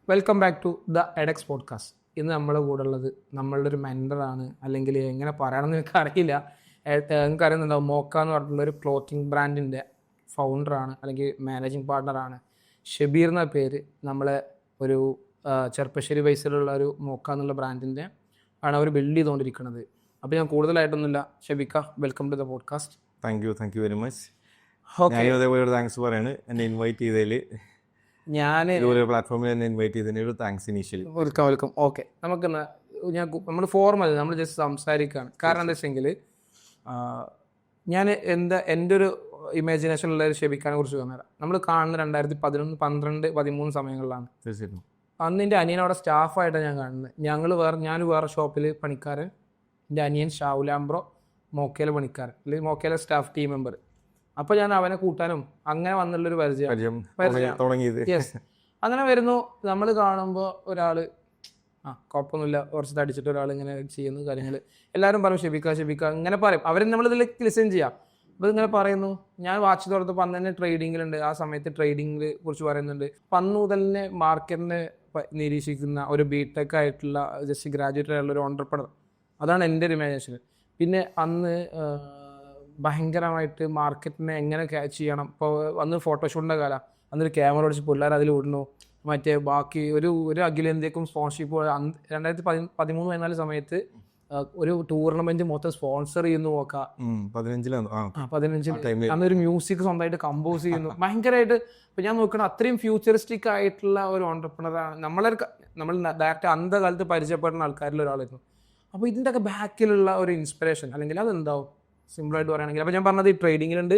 Welcome back to the Edex podcast. ഇന്ന് നമ്മുടെ കൂടെ ഉള്ളത് നമ്മളുടെ ഒരു മെൻറ്ററാണ്, അല്ലെങ്കിൽ എങ്ങനെ പറയണമെന്ന് എനിക്കറിയില്ല. നിങ്ങൾക്ക് അറിയുന്നുണ്ടാവും, മോക്ക എന്ന് പറഞ്ഞിട്ടുള്ള ഒരു ക്ലോത്തിങ് ബ്രാൻഡിൻ്റെ ഫൗണ്ടറാണ്, അല്ലെങ്കിൽ മാനേജിങ് പാർട്ണറാണ് ഷബീർ എന്ന പേര്. നമ്മളെ ഒരു ചെർപ്പശ്ശേരി ബേസിലുള്ള ഒരു മോക്ക എന്നുള്ള ബ്രാൻഡിൻ്റെ ആണ് അവർ ബിൽഡ് ചെയ്തുകൊണ്ടിരിക്കുന്നത്. അപ്പോൾ ഞാൻ കൂടുതലായിട്ടൊന്നുമില്ല, ഷബിക്ക, welcome to the podcast. Thank you very much. ഞാനും അതേപോലെ ഒരു താങ്ക്സ് പറയാണ് എന്നെ ഇൻവൈറ്റ് ചെയ്തതിൽ. ഞാൻ പ്ലാറ്റ്ഫോമിൽ എന്നെ ഇൻവൈറ്റ് ചെയ്തതിന് ഒരു താങ്ക്സ് ഇനീഷ്യലി. വെൽക്കം. ഓക്കെ, നമുക്ക് നമ്മൾ ഫോർമൽ നമ്മൾ ജസ്റ്റ് സംസാരിക്കുകയാണ്. കാരണം എന്താ വെച്ചെങ്കിൽ ഞാൻ എൻ്റെ ഒരു ഇമാജിനേഷനുള്ള ഒരു ഷെബിക്കാനെ കുറിച്ച് പറഞ്ഞുതരാം. നമ്മൾ കാണുന്ന 2011, 12, 13 സമയങ്ങളിലാണ്. തീർച്ചയായിട്ടും അന്ന് എൻ്റെ അനിയൻ അവിടെ സ്റ്റാഫായിട്ടാണ് ഞാൻ കാണുന്നത്. ഞാൻ വേറെ ഷോപ്പിൽ പണിക്കാരൻ, എൻ്റെ അനിയൻ ഷാവുലാംബ്രോ മോക്കയിലെ പണിക്കാരൻ, അല്ലെങ്കിൽ മോക്കയിലെ സ്റ്റാഫ് ടീം മെമ്പർ. അപ്പോൾ ഞാൻ അവനെ കൂട്ടാനും അങ്ങനെ വന്നുള്ളൊരു പരിചയം തുടങ്ങിയത്. യെസ്, അങ്ങനെ വരുന്നു. നമ്മൾ കാണുമ്പോൾ ഒരാൾ കുഴപ്പമൊന്നുമില്ല, കുറച്ച് തടിച്ചിട്ട് ഒരാൾ ഇങ്ങനെ ചെയ്യുന്ന കാര്യങ്ങൾ എല്ലാവരും പറയും ഷെബിക്ക ഇങ്ങനെ പറയും. അവർ നമ്മളിതിൽ ലിസൺ ചെയ്യാം. അപ്പോൾ ഇങ്ങനെ പറയുന്നു. ഞാൻ വാച്ച് തുറന്നപ്പോൾ അന്ന് തന്നെ ട്രേഡിങ്ങിലുണ്ട്. ആ സമയത്ത് ട്രേഡിങ്ങിനെ കുറിച്ച് പറയുന്നുണ്ട്. അന്ന് മുതൽ തന്നെ മാർക്കറ്റിനെ നിരീക്ഷിക്കുന്ന ഒരു ബിടെക് ആയിട്ടുള്ള ജസ്റ്റ് ഗ്രാജുവേറ്റ് ആയിട്ടുള്ള ഒരു ഓണ്ടർപ്രണർ. അതാണ് എൻ്റെ ഒരു ഇമാജിനേഷൻ. പിന്നെ അന്ന് ഭയങ്കരമായിട്ട് മാർക്കറ്റിനെ എങ്ങനെ ക്യാച്ച് ചെയ്യണം. ഇപ്പോൾ അന്ന് ഫോട്ടോഷൂട്ടിൻ്റെ കാലം. അന്നൊരു ക്യാമറ ഓടിച്ച് പിള്ളേർ അതിൽ വിടുന്നു. മറ്റേ ബാക്കി ഒരു അഖിലേന്ത്യക്കും സ്പോൺസർഷിപ്പ് 2013-14 സമയത്ത് ഒരു ടൂർണമെന്റ് മൊത്തം സ്പോൺസർ ചെയ്യുന്നു. നോക്കാം 15 അന്നൊരു മ്യൂസിക് സ്വന്തമായിട്ട് കമ്പോസ് ചെയ്യുന്നു. ഭയങ്കരമായിട്ട് ഇപ്പം ഞാൻ നോക്കണം, അത്രയും ഫ്യൂച്ചറിസ്റ്റിക് ആയിട്ടുള്ള ഒരു ഓണ്ടർപ്രണറാണ്. നമ്മൾ ഡയറക്റ്റ് അന്ത കാലത്ത് പരിചയപ്പെടുന്ന ആൾക്കാരിൽ ഒരാളായിരുന്നു. അപ്പോൾ ഇതിൻ്റെ ഒക്കെ ബാക്കിലുള്ള ഒരു ഇൻസ്പിറേഷൻ അല്ലെങ്കിൽ അതെന്താവും സിമ്പിളായിട്ട് പറയുകയാണെങ്കിൽ, അപ്പോൾ ഞാൻ പറഞ്ഞത് ഈ ട്രേഡിങ്ങിലുണ്ട്,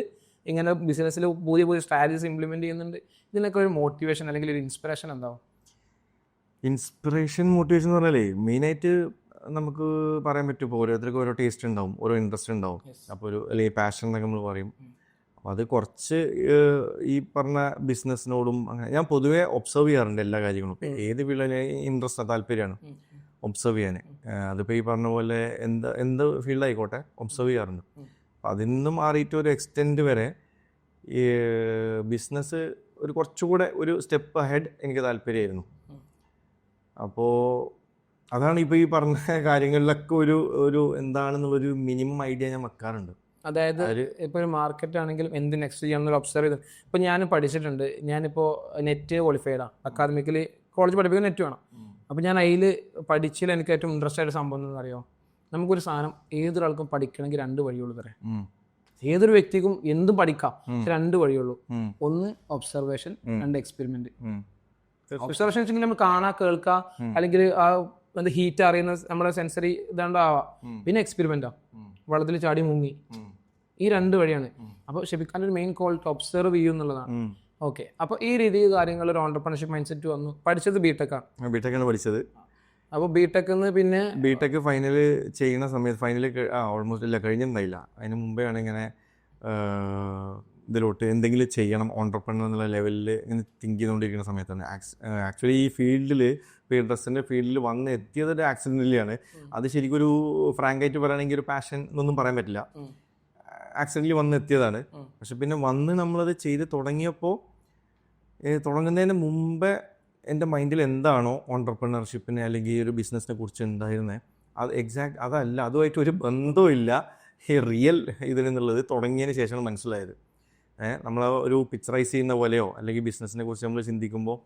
ഇങ്ങനെ ബിസിനസ്സിൽ പുതിയ സ്ട്രാറ്റജീസ് ഇംപ്ലിമെൻറ്റ് ചെയ്യുന്നുണ്ട്. ഇതിനൊക്കെ ഒരു മോട്ടിവേഷൻ അല്ലെങ്കിൽ ഒരു ഇൻസ്പിറേഷൻ എന്താവും? മോട്ടിവേഷൻ എന്ന് പറഞ്ഞാലേ മെയിനായിട്ട് നമുക്ക് പറയാൻ പറ്റും. ഇപ്പോൾ ഓരോരുത്തർക്കും ഓരോ ടേസ്റ്റ് ഉണ്ടാവും, ഓരോ ഇൻട്രസ്റ്റ് ഉണ്ടാവും. അപ്പോൾ അല്ലെങ്കിൽ പാഷൻ എന്നൊക്കെ നമ്മൾ പറയും. അപ്പോൾ അത് കുറച്ച് ഈ പറഞ്ഞ ബിസിനസ്സിനോടും അങ്ങനെ ഞാൻ പൊതുവേ ഒബ്സർവ് ചെയ്യാറുണ്ട് എല്ലാ കാര്യങ്ങളും. ഏത് ഫീൽഡിലും ഇൻട്രസ്റ്റ് താല്പര്യമാണ് ഒബ്സർവ് ചെയ്യാൻ. അതിപ്പോൾ ഈ പറഞ്ഞ പോലെ എന്ത് ഫീൽഡായിക്കോട്ടെ ഒബ്സർവ് ചെയ്യാറുണ്ട്. അപ്പം അതിൽ നിന്നും മാറിയിട്ട് ഒരു എക്സ്റ്റെൻഡ് വരെ ഈ ബിസിനസ് ഒരു കുറച്ചുകൂടെ ഒരു സ്റ്റെപ്പ് അഹെഡ് എനിക്ക് താല്പര്യമായിരുന്നു. അപ്പോൾ അതാണ് ഇപ്പോൾ ഈ പറഞ്ഞ കാര്യങ്ങളിലൊക്കെ ഒരു എന്താണെന്നുള്ളൊരു മിനിമം ഐഡിയ ഞാൻ വെക്കാറുണ്ട്. അതായത് ഇപ്പോൾ ഒരു മാർക്കറ്റ് ആണെങ്കിലും എന്ത് നെക്സ്റ്റ് ചെയ്യാമെന്നൊരു ഒബ്സർവ് ചെയ്ത്. ഇപ്പോൾ ഞാൻ പഠിച്ചിട്ടുണ്ട്, ഞാനിപ്പോൾ നെറ്റ് ക്വാളിഫൈഡാണ്. അക്കാദമിക്കലി കോളേജ് പഠിപ്പിക്കാൻ നെറ്റ് വേണം. അപ്പോൾ ഞാൻ അതിൽ പഠിച്ചതിൽ എനിക്ക് ഏറ്റവും ഇൻട്രസ്റ്റ് ആയിട്ട് സംഭവം എന്ന് അറിയാമോ? നമുക്കൊരു സാധനം ഏതൊരാൾക്കും പഠിക്കണമെങ്കിൽ 2 വഴിയുള്ളൂ തരാം. ഏതൊരു വ്യക്തിക്കും എന്തും പഠിക്കാം, 2 വഴിയുള്ളൂ. ഒന്ന് ഒബ്സർവേഷൻ, 2 എക്സ്പെരിമെന്റ്. ഒബ്സർവേഷൻ വെച്ചെങ്കിൽ നമ്മൾ കാണാ, കേൾക്കുക, അല്ലെങ്കിൽ ആ ഹീറ്റ് അറിയുന്ന നമ്മുടെ സെൻസറി ഇതാണ്ടാവാം. പിന്നെ എക്സ്പെരിമെന്റാ, വെള്ളത്തിൽ ചാടി മുങ്ങി. ഈ 2 വഴിയാണ്. അപ്പോൾ ഷെബിക്കാൻ്റെ ഒരു മെയിൻ കോൾ ഒബ്സർവ് ചെയ്യും എന്നുള്ളതാണ്. ഓക്കെ, അപ്പോൾ ഈ രീതി കാര്യങ്ങൾ ഒരു ഓണ്ടർപ്രണർഷിപ്പ് മൈൻഡ് സെറ്റ് വന്നു. പഠിച്ചത് ബിടെക്കാണ് പഠിച്ചത്. അപ്പോൾ പിന്നെ ബിടെക് ഫൈനൽ ചെയ്യുന്ന സമയത്ത് ഫൈനൽ ഓൾമോസ്റ്റ് ഇല്ല കഴിഞ്ഞിട്ടുണ്ടായില്ല. അതിന് മുമ്പേ ആണ് ഇങ്ങനെ ഇതിലോട്ട് എന്തെങ്കിലും ചെയ്യണം ഓണ്ടർപ്രണർ എന്നുള്ള ലെവലിൽ ഇങ്ങനെ തിങ്ക് ചെയ്തുകൊണ്ടിരിക്കുന്ന സമയത്താണ് ആക്ച്വലി ഈ ഫീൽഡിൽ ഇപ്പോൾ ഡ്രസ്സിൻ്റെ ഫീൽഡിൽ വന്ന് എത്തിയത് ഒരു ആക്സിഡൻ്റലിയാണ്. അത് ശരിക്കും ഒരു ഫ്രാങ്കായിട്ട് പറയുകയാണെങ്കിൽ ഒരു പാഷൻ എന്നൊന്നും പറയാൻ പറ്റില്ല. ആക്സിഡൻ്റലി വന്ന് എത്തിയതാണ്. പക്ഷെ പിന്നെ വന്ന് നമ്മളത് ചെയ്ത് തുടങ്ങുന്നതിന് മുമ്പേ എൻ്റെ മൈൻഡിൽ എന്താണോ ഓണ്ടർപ്രണർഷിപ്പിനെ അല്ലെങ്കിൽ ഒരു ബിസിനസ്സിനെ കുറിച്ച് ഉണ്ടായിരുന്നത് അതല്ല, അതുമായിട്ട് ഒരു ബന്ധമില്ല ഈ റിയൽ ഇതിനെന്നുള്ളത് തുടങ്ങിയതിന് ശേഷമാണ് മനസ്സിലായത്. നമ്മൾ ഒരു പിക്ചറൈസ് ചെയ്യുന്ന പോലെയോ അല്ലെങ്കിൽ ബിസിനസ്സിനെ കുറിച്ച് നമ്മൾ ചിന്തിക്കുമ്പോൾ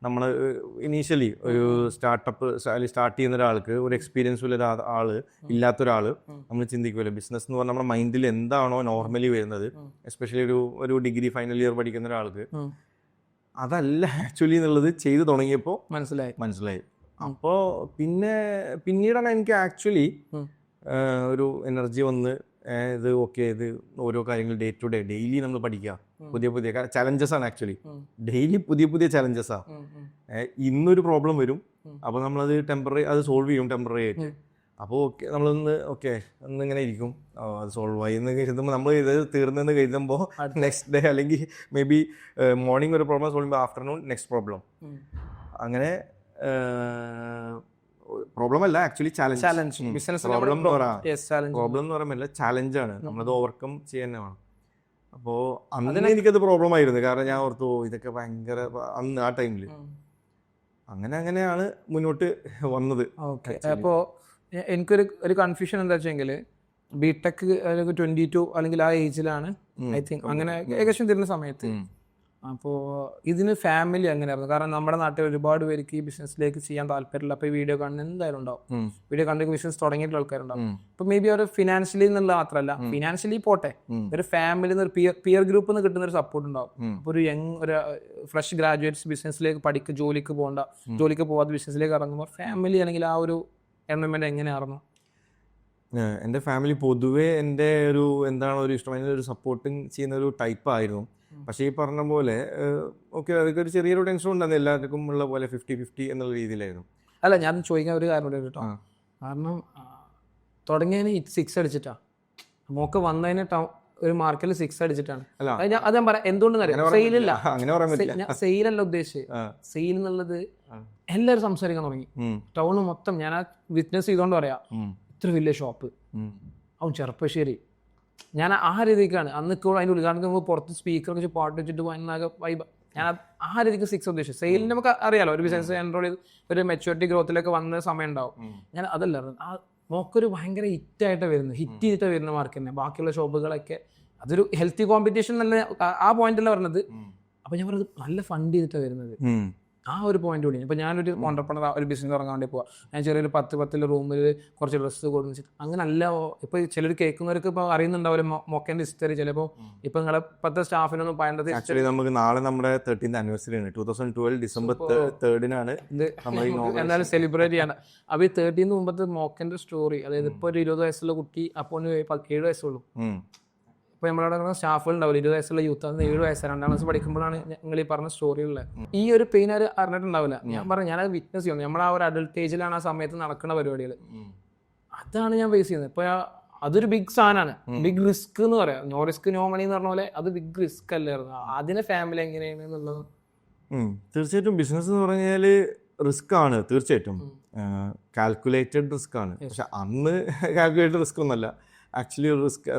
നമ്മൾ ഇനീഷ്യലി ഒരു സ്റ്റാർട്ടപ്പ് സ്റ്റാർട്ട് ചെയ്യുന്ന ഒരാൾക്ക് ഒരു എക്സ്പീരിയൻസ് ഉള്ള ഇല്ലാത്തൊരാൾ നമ്മൾ ചിന്തിക്കുമല്ലോ ബിസിനസ് എന്ന് പറഞ്ഞാൽ നമ്മുടെ മൈൻഡിൽ എന്താണോ നോർമലി വരുന്നത്. എസ്പെഷ്യലി ഒരു ഡിഗ്രി ഫൈനൽ ഇയർ പഠിക്കുന്ന ഒരാൾക്ക് അതല്ല ആക്ച്വലി എന്നുള്ളത് ചെയ്ത് തുടങ്ങിയപ്പോൾ മനസ്സിലായി. അപ്പോൾ പിന്നീടാണ് എനിക്ക് ആക്ച്വലി ഒരു എനർജി വന്ന് ഇത് ഓരോ കാര്യങ്ങൾ ഡേ ടു ഡേ ഡെയിലി നമ്മൾ പഠിക്കുക. പുതിയ ചലഞ്ചസ് ആണ് ആക്ച്വലി. ഡെയിലി പുതിയ ചലഞ്ചസാണ്. ഇന്നൊരു പ്രോബ്ലം വരും, അപ്പോൾ നമ്മളത് അത് സോൾവ് ചെയ്യും ടെമ്പററി ആയിട്ട്. അപ്പോൾ ഒന്നിങ്ങനെ ഇരിക്കും, അത് സോൾവ് ആയി എന്ന് കരുതുമ്പോൾ നമ്മൾ ഇത് തീർന്നെന്ന് കരുതുമ്പോൾ നെക്സ്റ്റ് ഡേ അല്ലെങ്കിൽ മേ ബി മോർണിംഗ് ഒരു പ്രോബ്ലം സോൾവ് ചെയ്യുമ്പോൾ ആഫ്റ്റർനൂൺ നെക്സ്റ്റ് പ്രോബ്ലം. അങ്ങനെ പ്രോബ്ലം അല്ല ആക്ച്വലി ചാലഞ്ച്. പ്രോബ്ലം എന്ന് പറയുമ്പോൾ ചാലഞ്ചാണ്, നമ്മളത് ഓവർകം ചെയ്യാൻ വേണം. അപ്പോൾ അന്ന് എനിക്കത് പ്രോബ്ലം ആയിരുന്നു. കാരണം ഞാൻ ഓർത്തു ഇതൊക്കെ ഭയങ്കര അന്ന് ആ ടൈമിൽ അങ്ങനെയാണ് മുന്നോട്ട് വന്നത്. ഓക്കെ. അപ്പോൾ എനിക്കൊരു കൺഫ്യൂഷൻ എന്താ വെച്ചെങ്കിൽ ബിടെക് 22 അല്ലെങ്കിൽ ആ ഏജിലാണ് ഐ തിങ്ക് അങ്ങനെ ഏകദേശം തരുന്ന സമയത്ത്. അപ്പോൾ ഇതിന് ഫാമിലി എങ്ങനെയായിരുന്നു? കാരണം നമ്മുടെ നാട്ടിൽ ഒരുപാട് പേർക്ക് ഈ ബിസിനസ്സിലേക്ക് ചെയ്യാൻ താല്പര്യമില്ല. അപ്പോൾ ഈ വീഡിയോ കാണുന്ന എന്തായാലും ഉണ്ടാവും, വീഡിയോ കണ്ട് ബിസിനസ് തുടങ്ങിയിട്ടുള്ള ആൾക്കാരുണ്ടാവും. അപ്പോൾ മേ ബി അവർ ഫിനാൻഷ്യലി എന്നുള്ള മാത്രമല്ല, ഫിനാൻഷ്യലി പോട്ടെ, ഒരു ഫാമിലി പിയർ ഗ്രൂപ്പിൽ നിന്ന് കിട്ടുന്ന ഒരു സപ്പോർട്ട് ഉണ്ടാവും. അപ്പോൾ ഒരു ഫ്രഷ് ഗ്രാജുവേറ്റ്സ് ബിസിനസ്സിലേക്ക് ജോലിക്ക് പോകാതെ ബിസിനസ്സിലേക്ക് ഇറങ്ങുമ്പോൾ ഫാമിലി അല്ലെങ്കിൽ ആ ഒരു എൻവയോൺമെന്റ് എങ്ങനെയായിരുന്നു? എൻ്റെ ഫാമിലി പൊതുവേ എൻ്റെ ഒരു ഇഷ്ടം, അതിൻ്റെ ഒരു സപ്പോർട്ടിങ് ചെയ്യുന്ന ഒരു ടൈപ്പ് ആയിരുന്നു. പക്ഷേ ഈ പറഞ്ഞ പോലെ ഓക്കെ, അതൊക്കെ ഒരു ചെറിയൊരു ടെൻഷൻ ഉണ്ടായിരുന്നു, എല്ലാവർക്കും ഉള്ള പോലെ 50-50 എന്നുള്ള രീതിയിലായിരുന്നു. അല്ല, ഞാൻ ചോദിക്കാൻ ഒരു കാര്യം കേട്ടോ. കാരണം തുടങ്ങിയതിന് 6 അടിച്ചിട്ടാ, മോക്ക് വന്നതിന് ഒരു മാർക്കിൽ 6 അടിച്ചിട്ടാണ്. അത് ഞാൻ പറയാം എന്തുകൊണ്ടെന്ന് സെയിലല്ല, സെയിലല്ല ഉദ്ദേശിച്ചത്. സെയിൽ എന്നുള്ളത് എല്ലാവരും സംസാരിക്കാൻ തുടങ്ങി ടൗണ് മൊത്തം. ഞാൻ ആ വിറ്റ്നസ് ചെയ്തോണ്ട് പറയാം, ഇത്ര വലിയ ഷോപ്പ്, അവൻ ചെറുപ്പശ്ശേരി. ഞാൻ ആ രീതിക്കാണ് അന്ന് ഇപ്പോൾ അതിൻ്റെ ഉദ്ഘാടനത്തിന് മുമ്പ് പുറത്ത് സ്പീക്കറൊക്കെ വെച്ച് പാട്ട് വെച്ചിട്ട് വൈകുന്നേരം വൈബ്. ഞാൻ ആ രീതിക്ക് 6 ഉദ്ദേശിച്ചു. സെയിലിന് നമുക്ക് അറിയാലോ, ഒരു ബിസിനസ് എൻറോൾ ചെയ്ത് ഒരു മെച്യൂരിറ്റി ഗ്രോത്തിലൊക്കെ വന്ന സമയം ഉണ്ടാവും. ഞാൻ അതല്ല, ആ മോക്കൊരു ഭയങ്കര ഹിറ്റ് ചെയ്തിട്ട് വരുന്ന മാർക്ക് തന്നെ. ബാക്കിയുള്ള ഷോപ്പുകളൊക്കെ അതൊരു ഹെൽത്തി കോമ്പറ്റീഷൻ നല്ല ആ പോയിന്റല്ല പറഞ്ഞത്. അപ്പൊ ഞാൻ പറഞ്ഞത് നല്ല ഫണ്ട് ചെയ്തിട്ടാണ് വരുന്നത്. ആ ഒരു പോയിന്റ് കൂടി. ഇപ്പൊ ഞാനൊരു ഓണ്ടർപ്രണർ, ഒരു ബിസിനസ് തുടങ്ങാൻ വേണ്ടി പോവാ, ഞാൻ ചെറിയൊരു 10 റൂമിൽ കുറച്ച് ഡ്രസ്സ് കൊടുത്ത് അങ്ങനെ അല്ല. ഇപ്പൊ ചിലർ കേൾക്കുന്നവർക്ക് ഇപ്പൊ അറിയുന്നുണ്ടാവില്ല മൊക്കേന്റെ ഹിസ്റ്ററി. ചിലപ്പോൾ ഇപ്പൊ നിങ്ങളെ 10 സ്റ്റാഫിനൊന്നും പറയേണ്ടത് നമുക്ക് നാളെ നമ്മുടെ 13th ആനിവേഴ്സറി ആണ്, 2012 ഡിസംബർ 3 എന്തായാലും സെലിബ്രേറ്റ് ചെയ്യാണ്. അപ്പൊ ഈ 13 മുമ്പത്തെ മൊക്കേന്റെ സ്റ്റോറി, അതായത് ഇപ്പൊ ഒരു 20 വയസ്സുള്ള കുട്ടി, അപ്പോൾ 7 വയസ്സുള്ളൂ. ഇപ്പൊ നമ്മളവിടെ സ്റ്റാഫുകൾ ഉണ്ടാവില്ല, 20 വയസ്സുള്ള യൂത്ത്, അത് 7 വയസ്സ് 2ാം ക്ലാസ് പഠിക്കുമ്പോഴാണ് നിങ്ങൾ ഈ പറഞ്ഞ സ്റ്റോറിയുള്ളത്. ഈ ഒരു പെയിൻ അവർ അറിഞ്ഞിട്ടുണ്ടാവില്ല. ഞാൻ പറഞ്ഞു, ഞാനത് വിറ്റ്നസ് ചെയ്യുന്നു. നമ്മൾ ആ ഒരു അഡൾട്ട് ഏജിലാണ് ആ സമയത്ത് നടക്കുന്ന പരിപാടികൾ. അതാണ് ഞാൻ ഫേസ് ചെയ്യുന്നത്. ഇപ്പൊ അതൊരു ബിഗ് സാധനമാണ്, ബിഗ് റിസ്ക് എന്ന് പറയാം. നോ റിസ്ക് നോ മണി എന്ന് പറഞ്ഞ പോലെ അത് ബിഗ് റിസ്ക് അല്ലായിരുന്നു. അതിനെ ഫാമിലി എങ്ങനെയാണ് എന്നുള്ളത്. തീർച്ചയായിട്ടും ബിസിനസ് എന്ന് പറഞ്ഞാൽ റിസ്ക് ആണ്, തീർച്ചയായിട്ടും കാൽക്കുലേറ്റഡ് റിസ്ക് ആണ്. പക്ഷെ അന്ന് കാൽക്കുലേറ്റഡ് റിസ്ക് ഒന്നല്ല, ആക്ച്വലി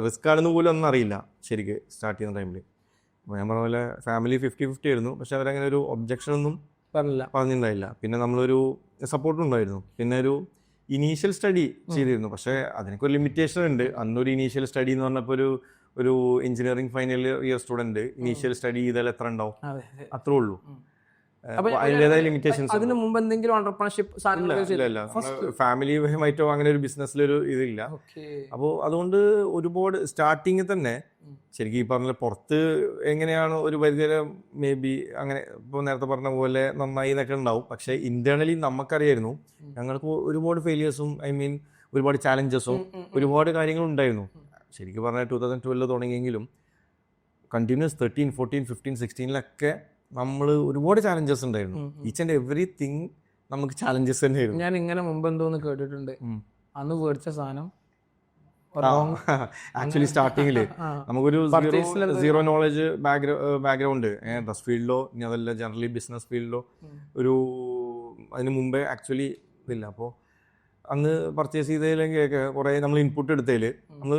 റിസ്ക് ആണെന്ന് പോലും ഒന്നും അറിയില്ല ശരിക്ക് സ്റ്റാർട്ട് ചെയ്യുന്ന ടൈമിൽ. അപ്പോൾ ഞാൻ പറഞ്ഞ പോലെ ഫാമിലി 50-50 ആയിരുന്നു. പക്ഷെ അവരങ്ങനെ ഒരു ഒബ്ജക്ഷൻ ഒന്നും പറഞ്ഞിട്ടുണ്ടായില്ല. പിന്നെ നമ്മളൊരു സപ്പോർട്ടും ഉണ്ടായിരുന്നു. പിന്നെ ഒരു ഇനീഷ്യൽ സ്റ്റഡി ചെയ്തിരുന്നു. പക്ഷേ അതിനൊക്കെ ഒരു ലിമിറ്റേഷൻ ഉണ്ട്. അന്നൊരു ഇനീഷ്യൽ സ്റ്റഡി എന്ന് പറഞ്ഞപ്പോൾ ഒരു engineering final year student initial study ചെയ്താൽ എത്ര ഉണ്ടാവും? അത്രേ ഉള്ളൂ. അതിൻ്റെതായ ലിമിറ്റേഷൻസ്. അതിന് മുമ്പ് എന്തെങ്കിലും ഓണ്ടർപ്രണർഷിപ്പ് ഫാമിലിയുമായിട്ടോ അങ്ങനെ ഒരു ബിസിനസ്സിലൊരു ഇതില്ല. അപ്പോൾ അതുകൊണ്ട് ഒരുപാട് സ്റ്റാർട്ടിങ്ങിൽ തന്നെ ശരിക്കും ഈ പറഞ്ഞ പുറത്ത് എങ്ങനെയാണ് ഒരു പരിധിവരെ മേ ബി അങ്ങനെ ഇപ്പോൾ നേരത്തെ പറഞ്ഞ പോലെ നന്നായി എന്നൊക്കെ ഉണ്ടാവും. പക്ഷേ ഇന്റേണലി നമുക്കറിയായിരുന്നു ഞങ്ങൾക്ക് ഒരുപാട് ഫെയിലിയേഴ്സും ഒരുപാട് ചാലഞ്ചസും ഒരുപാട് കാര്യങ്ങളും ഉണ്ടായിരുന്നു. ശരിക്കും പറഞ്ഞാൽ 2012 തുടങ്ങിയെങ്കിലും കണ്ടിന്യൂസ് 13, 14, 15, 16 നമ്മൾ ഒരുപാട് ചാലഞ്ചസ് ഉണ്ടായിരുന്നു. ഈച്ച് ആൻഡ് എവറിത്തിങ് നമുക്ക് ചാലഞ്ചസ് തന്നെയായിരുന്നു. ഞാൻ ഇങ്ങനെ മുമ്പ് എന്തോന്ന് കേട്ടിട്ടുണ്ട്, അന്ന് മേടിച്ച സാധനം ആക്ച്വലി സ്റ്റാർട്ടിങ്ങിൽ നമുക്കൊരു സീറോ നോളജ് ബാക്ക്ഗ്രൗണ്ട് ഡ്രസ് ഫീൽഡിലോ ഇനി അതല്ല ജനറലി ബിസിനസ് ഫീൽഡിലോ അതിന് മുമ്പേ ആക്ച്വലി ഇതില്ല. അപ്പോൾ അന്ന് പർച്ചേസ് ചെയ്തതിലേക്ക് കുറേ നമ്മൾ ഇൻപുട്ട് എടുത്തതിൽ നമ്മൾ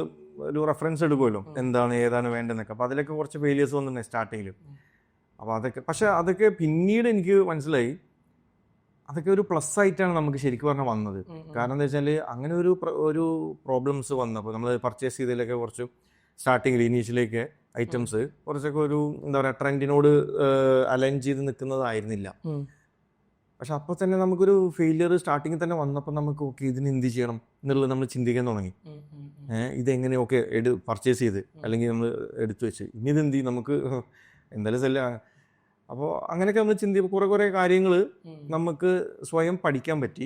ഒരു റെഫറൻസ് എടുക്കുമല്ലോ, എന്താണ് ഏതാണ് വേണ്ടതെന്നൊക്കെ. അപ്പോൾ അതിലൊക്കെ കുറച്ച് ഫെയിലിയേഴ്സ് വന്നിട്ടുണ്ട് സ്റ്റാർട്ടിങ്ങിൽ. അപ്പോൾ അതൊക്കെ പിന്നീട് എനിക്ക് മനസ്സിലായി അതൊക്കെ ഒരു പ്ലസ് ആയിട്ടാണ് നമുക്ക് ശരിക്കും പറഞ്ഞാൽ വന്നത്. കാരണം എന്താ വെച്ചാൽ അങ്ങനെ ഒരു പ്രോബ്ലംസ് വന്നപ്പോൾ നമ്മൾ പർച്ചേസ് ചെയ്തതിലൊക്കെ കുറച്ച് സ്റ്റാർട്ടിങ്ങിൽ ഇനീഷ്യലേക്ക് ഐറ്റംസ് കുറച്ചൊക്കെ ഒരു എന്താ പറയുക ട്രെൻഡിനോട് അലൈൻ ചെയ്ത് നിൽക്കുന്നതായിരുന്നില്ല. പക്ഷെ അപ്പോൾ തന്നെ നമുക്കൊരു ഫെയിലിയർ സ്റ്റാർട്ടിങ്ങിൽ തന്നെ വന്നപ്പോൾ നമുക്ക് ഓക്കെ ഇതിന് എന്ത് ചെയ്യണം എന്നുള്ളത് നമ്മൾ ചിന്തിക്കാൻ തുടങ്ങി. ഇതെങ്ങനെ ഓക്കെ പർച്ചേസ് ചെയ്ത് അല്ലെങ്കിൽ നമ്മൾ എടുത്തു വെച്ച് ഇനി ഇതെന്ത് ചെയ്യും നമുക്ക് എന്തായാലും സെല്ല. അപ്പോൾ അങ്ങനെയൊക്കെ നമ്മൾ ചിന്തിക്കുമ്പോൾ കുറേ കാര്യങ്ങൾ നമുക്ക് സ്വയം പഠിക്കാൻ പറ്റി.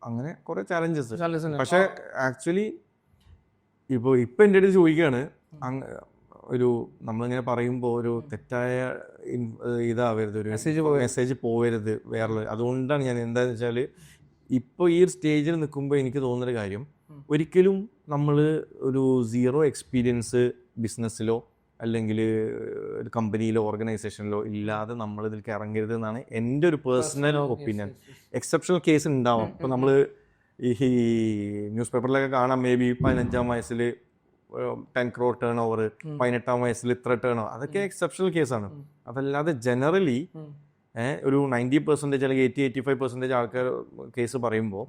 അങ്ങനെ കുറേ ചാലഞ്ചസ്. പക്ഷേ ആക്ച്വലി ഇപ്പോൾ എൻ്റെ അടുത്ത് ചോദിക്കുകയാണ് ഒരു നമ്മളിങ്ങനെ പറയുമ്പോൾ ഒരു തെറ്റായ ഇതാവരുത്, ഒരു മെസ്സേജ് പോവരുത് വേറെ. അതുകൊണ്ടാണ് ഞാൻ എന്താണെന്ന് വെച്ചാൽ ഇപ്പോൾ ഈ ഒരു സ്റ്റേജിൽ നിൽക്കുമ്പോൾ എനിക്ക് തോന്നുന്നൊരു കാര്യം, ഒരിക്കലും നമ്മൾ ഒരു സീറോ എക്സ്പീരിയൻസ് ബിസിനസ്സിലോ അല്ലെങ്കിൽ ഒരു കമ്പനിയിലോ ഓർഗനൈസേഷനിലോ ഇല്ലാതെ നമ്മൾ ഇതിലേക്ക് ഇറങ്ങരുത് എന്നാണ് എൻ്റെ ഒരു പേഴ്സണൽ ഒപ്പീനിയൻ. എക്സെപ്ഷണൽ കേസ് ഉണ്ടാവും. ഇപ്പോൾ നമ്മൾ ഈ ന്യൂസ് പേപ്പറിലൊക്കെ കാണാം, മേ ബി 15ാം വയസ്സിൽ 10 crore ടേൺ ഓവർ, 18ാം വയസ്സിൽ ഇത്ര ടേൺ ഓവർ, അതൊക്കെ എക്സെപ്ഷണൽ കേസാണ്. അതല്ലാതെ ജനറലി ഒരു 90% അല്ലെങ്കിൽ 80-85% ആൾക്കാർ കേസ് പറയുമ്പോൾ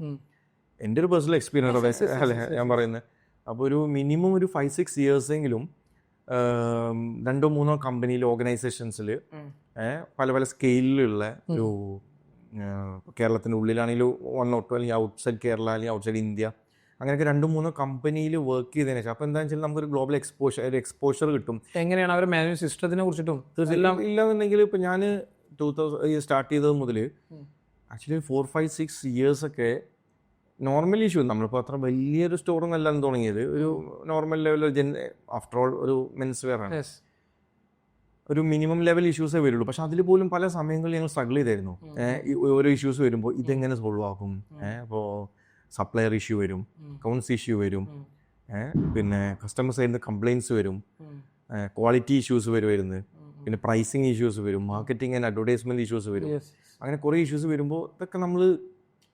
എൻ്റെ ഒരു പേഴ്സണൽ എക്സ്പീരിയൻസ് അല്ലേ ഞാൻ പറയുന്നത്. അപ്പോൾ ഒരു മിനിമം ഒരു 5-6 ഇയേഴ്സെങ്കിലും 2-3 കമ്പനിയിൽ ഓർഗനൈസേഷൻസിൽ പല പല സ്കെയിലുള്ള ഒരു കേരളത്തിൻ്റെ ഉള്ളിലാണെങ്കിലും 1 or 2 അല്ലെങ്കിൽ ഔട്ട്സൈഡ് കേരള അല്ലെങ്കിൽ ഔട്ട്സൈഡ് ഇന്ത്യ അങ്ങനെയൊക്കെ 2-3 കമ്പനിയിൽ വർക്ക് ചെയ്തതിനു ശേഷം അപ്പോൾ എന്താണെന്ന് വെച്ചാൽ നമുക്കൊരു ഗ്ലോബൽ എക്സ്പോഷർ കിട്ടും. എങ്ങനെയാണ് അവർ മാനേജ് സിസ്റ്റത്തിനെ കുറിച്ചിട്ടും തീർച്ചയായും ഇല്ലാന്നുണ്ടെങ്കിൽ ഇപ്പോൾ ഞാൻ 2000 സ്റ്റാർട്ട് ചെയ്തത് മുതൽ ആക്ച്വലി 4-5-6 ഇയേഴ്സൊക്കെ നോർമൽ ഇഷ്യൂ, നമ്മളിപ്പോൾ അത്ര വലിയൊരു സ്റ്റോറൊന്നും അല്ലാന്ന് തുടങ്ങിയത്, ഒരു നോർമൽ ലെവൽ ആഫ്റ്റർ ഓൾ ഒരു മെൻസ് വെയർ ആണ്, ഒരു മിനിമം ലെവൽ ഇഷ്യൂസേ വരുള്ളൂ. പക്ഷെ അതിൽ പോലും പല സമയങ്ങളിൽ ഞങ്ങൾ സ്ട്രഗിൾ ചെയ്തായിരുന്നു. ഓരോ ഇഷ്യൂസ് വരുമ്പോൾ ഇതെങ്ങനെ സോൾവ് ആക്കും, അപ്പോൾ സപ്ലയർ ഇഷ്യൂ വരും, അക്കൗണ്ട്സ് ഇഷ്യൂ വരും, പിന്നെ കസ്റ്റമർ സൈഡിൽ നിന്ന് കംപ്ലയിൻസ് വരും, ക്വാളിറ്റി ഇഷ്യൂസ് വരുമായിരുന്നു, പിന്നെ പ്രൈസിങ് ഇഷ്യൂസ് വരും, മാർക്കറ്റിംഗ് ആൻഡ് അഡ്വർടൈസ്മെന്റ് ഇഷ്യൂസ് വരും. അങ്ങനെ കുറേ ഇഷ്യൂസ് വരുമ്പോൾ ഇതൊക്കെ നമ്മൾ,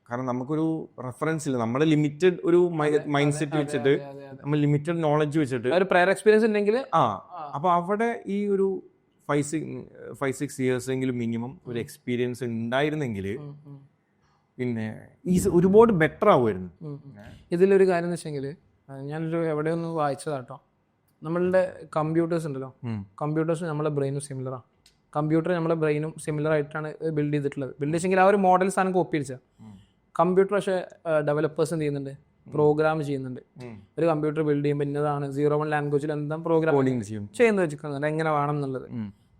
കാരണം നമുക്കൊരു റെഫറൻസ് ഇല്ല, നമ്മുടെ ലിമിറ്റഡ് ഒരു മൈൻഡ് സെറ്റ് വെച്ചിട്ട്, നമ്മൾ ലിമിറ്റഡ് നോളജ് വെച്ചിട്ട് ഒരു പ്രയർ എക്സ്പീരിയൻസ് ഉണ്ടെങ്കിൽ അപ്പോൾ അവിടെ ഈ ഒരു 5-6 ഇയേഴ്സ് എങ്കിലും മിനിമം ഒരു എക്സ്പീരിയൻസ് ഉണ്ടായിരുന്നെങ്കിൽ പിന്നെ ഒരുപാട് ബെറ്റർ ആവുമായിരുന്നു. ഇതിലൊരു കാര്യം എന്ന് വെച്ചെങ്കിൽ ഞാനൊരു എവിടെയൊന്ന് വായിച്ചതാട്ടോ, നമ്മളുടെ കമ്പ്യൂട്ടേഴ്സ് ഉണ്ടല്ലോ, കമ്പ്യൂട്ടേഴ്സ് നമ്മളെ ബ്രെയിനും സിമിലറാണ്. കമ്പ്യൂട്ടർ നമ്മളെ ബ്രെയിനും സിമിലർ ആയിട്ടാണ് ബിൽഡ് ചെയ്തിട്ടുള്ളത്. ബിൽഡ് ചെയ്തെങ്കിൽ ആ ഒരു മോഡൽ സാധനം കോപ്പി അടിച്ചാൽ കമ്പ്യൂട്ടർ പക്ഷേ ഡെവലപ്പേഴ്സ് എന്ത് ചെയ്യുന്നുണ്ട്, പ്രോഗ്രാം ചെയ്യുന്നുണ്ട്. ഒരു കമ്പ്യൂട്ടർ ബിൽഡ് ചെയ്യുമ്പോൾ ഇന്നതാണ് 01 ലാംഗ്വേജിൽ എന്താ പ്രോഗ്രാം ചെയ്യുന്നത് വെച്ചിരിക്കുന്നത് എങ്ങനെ വേണം എന്നുള്ളത്.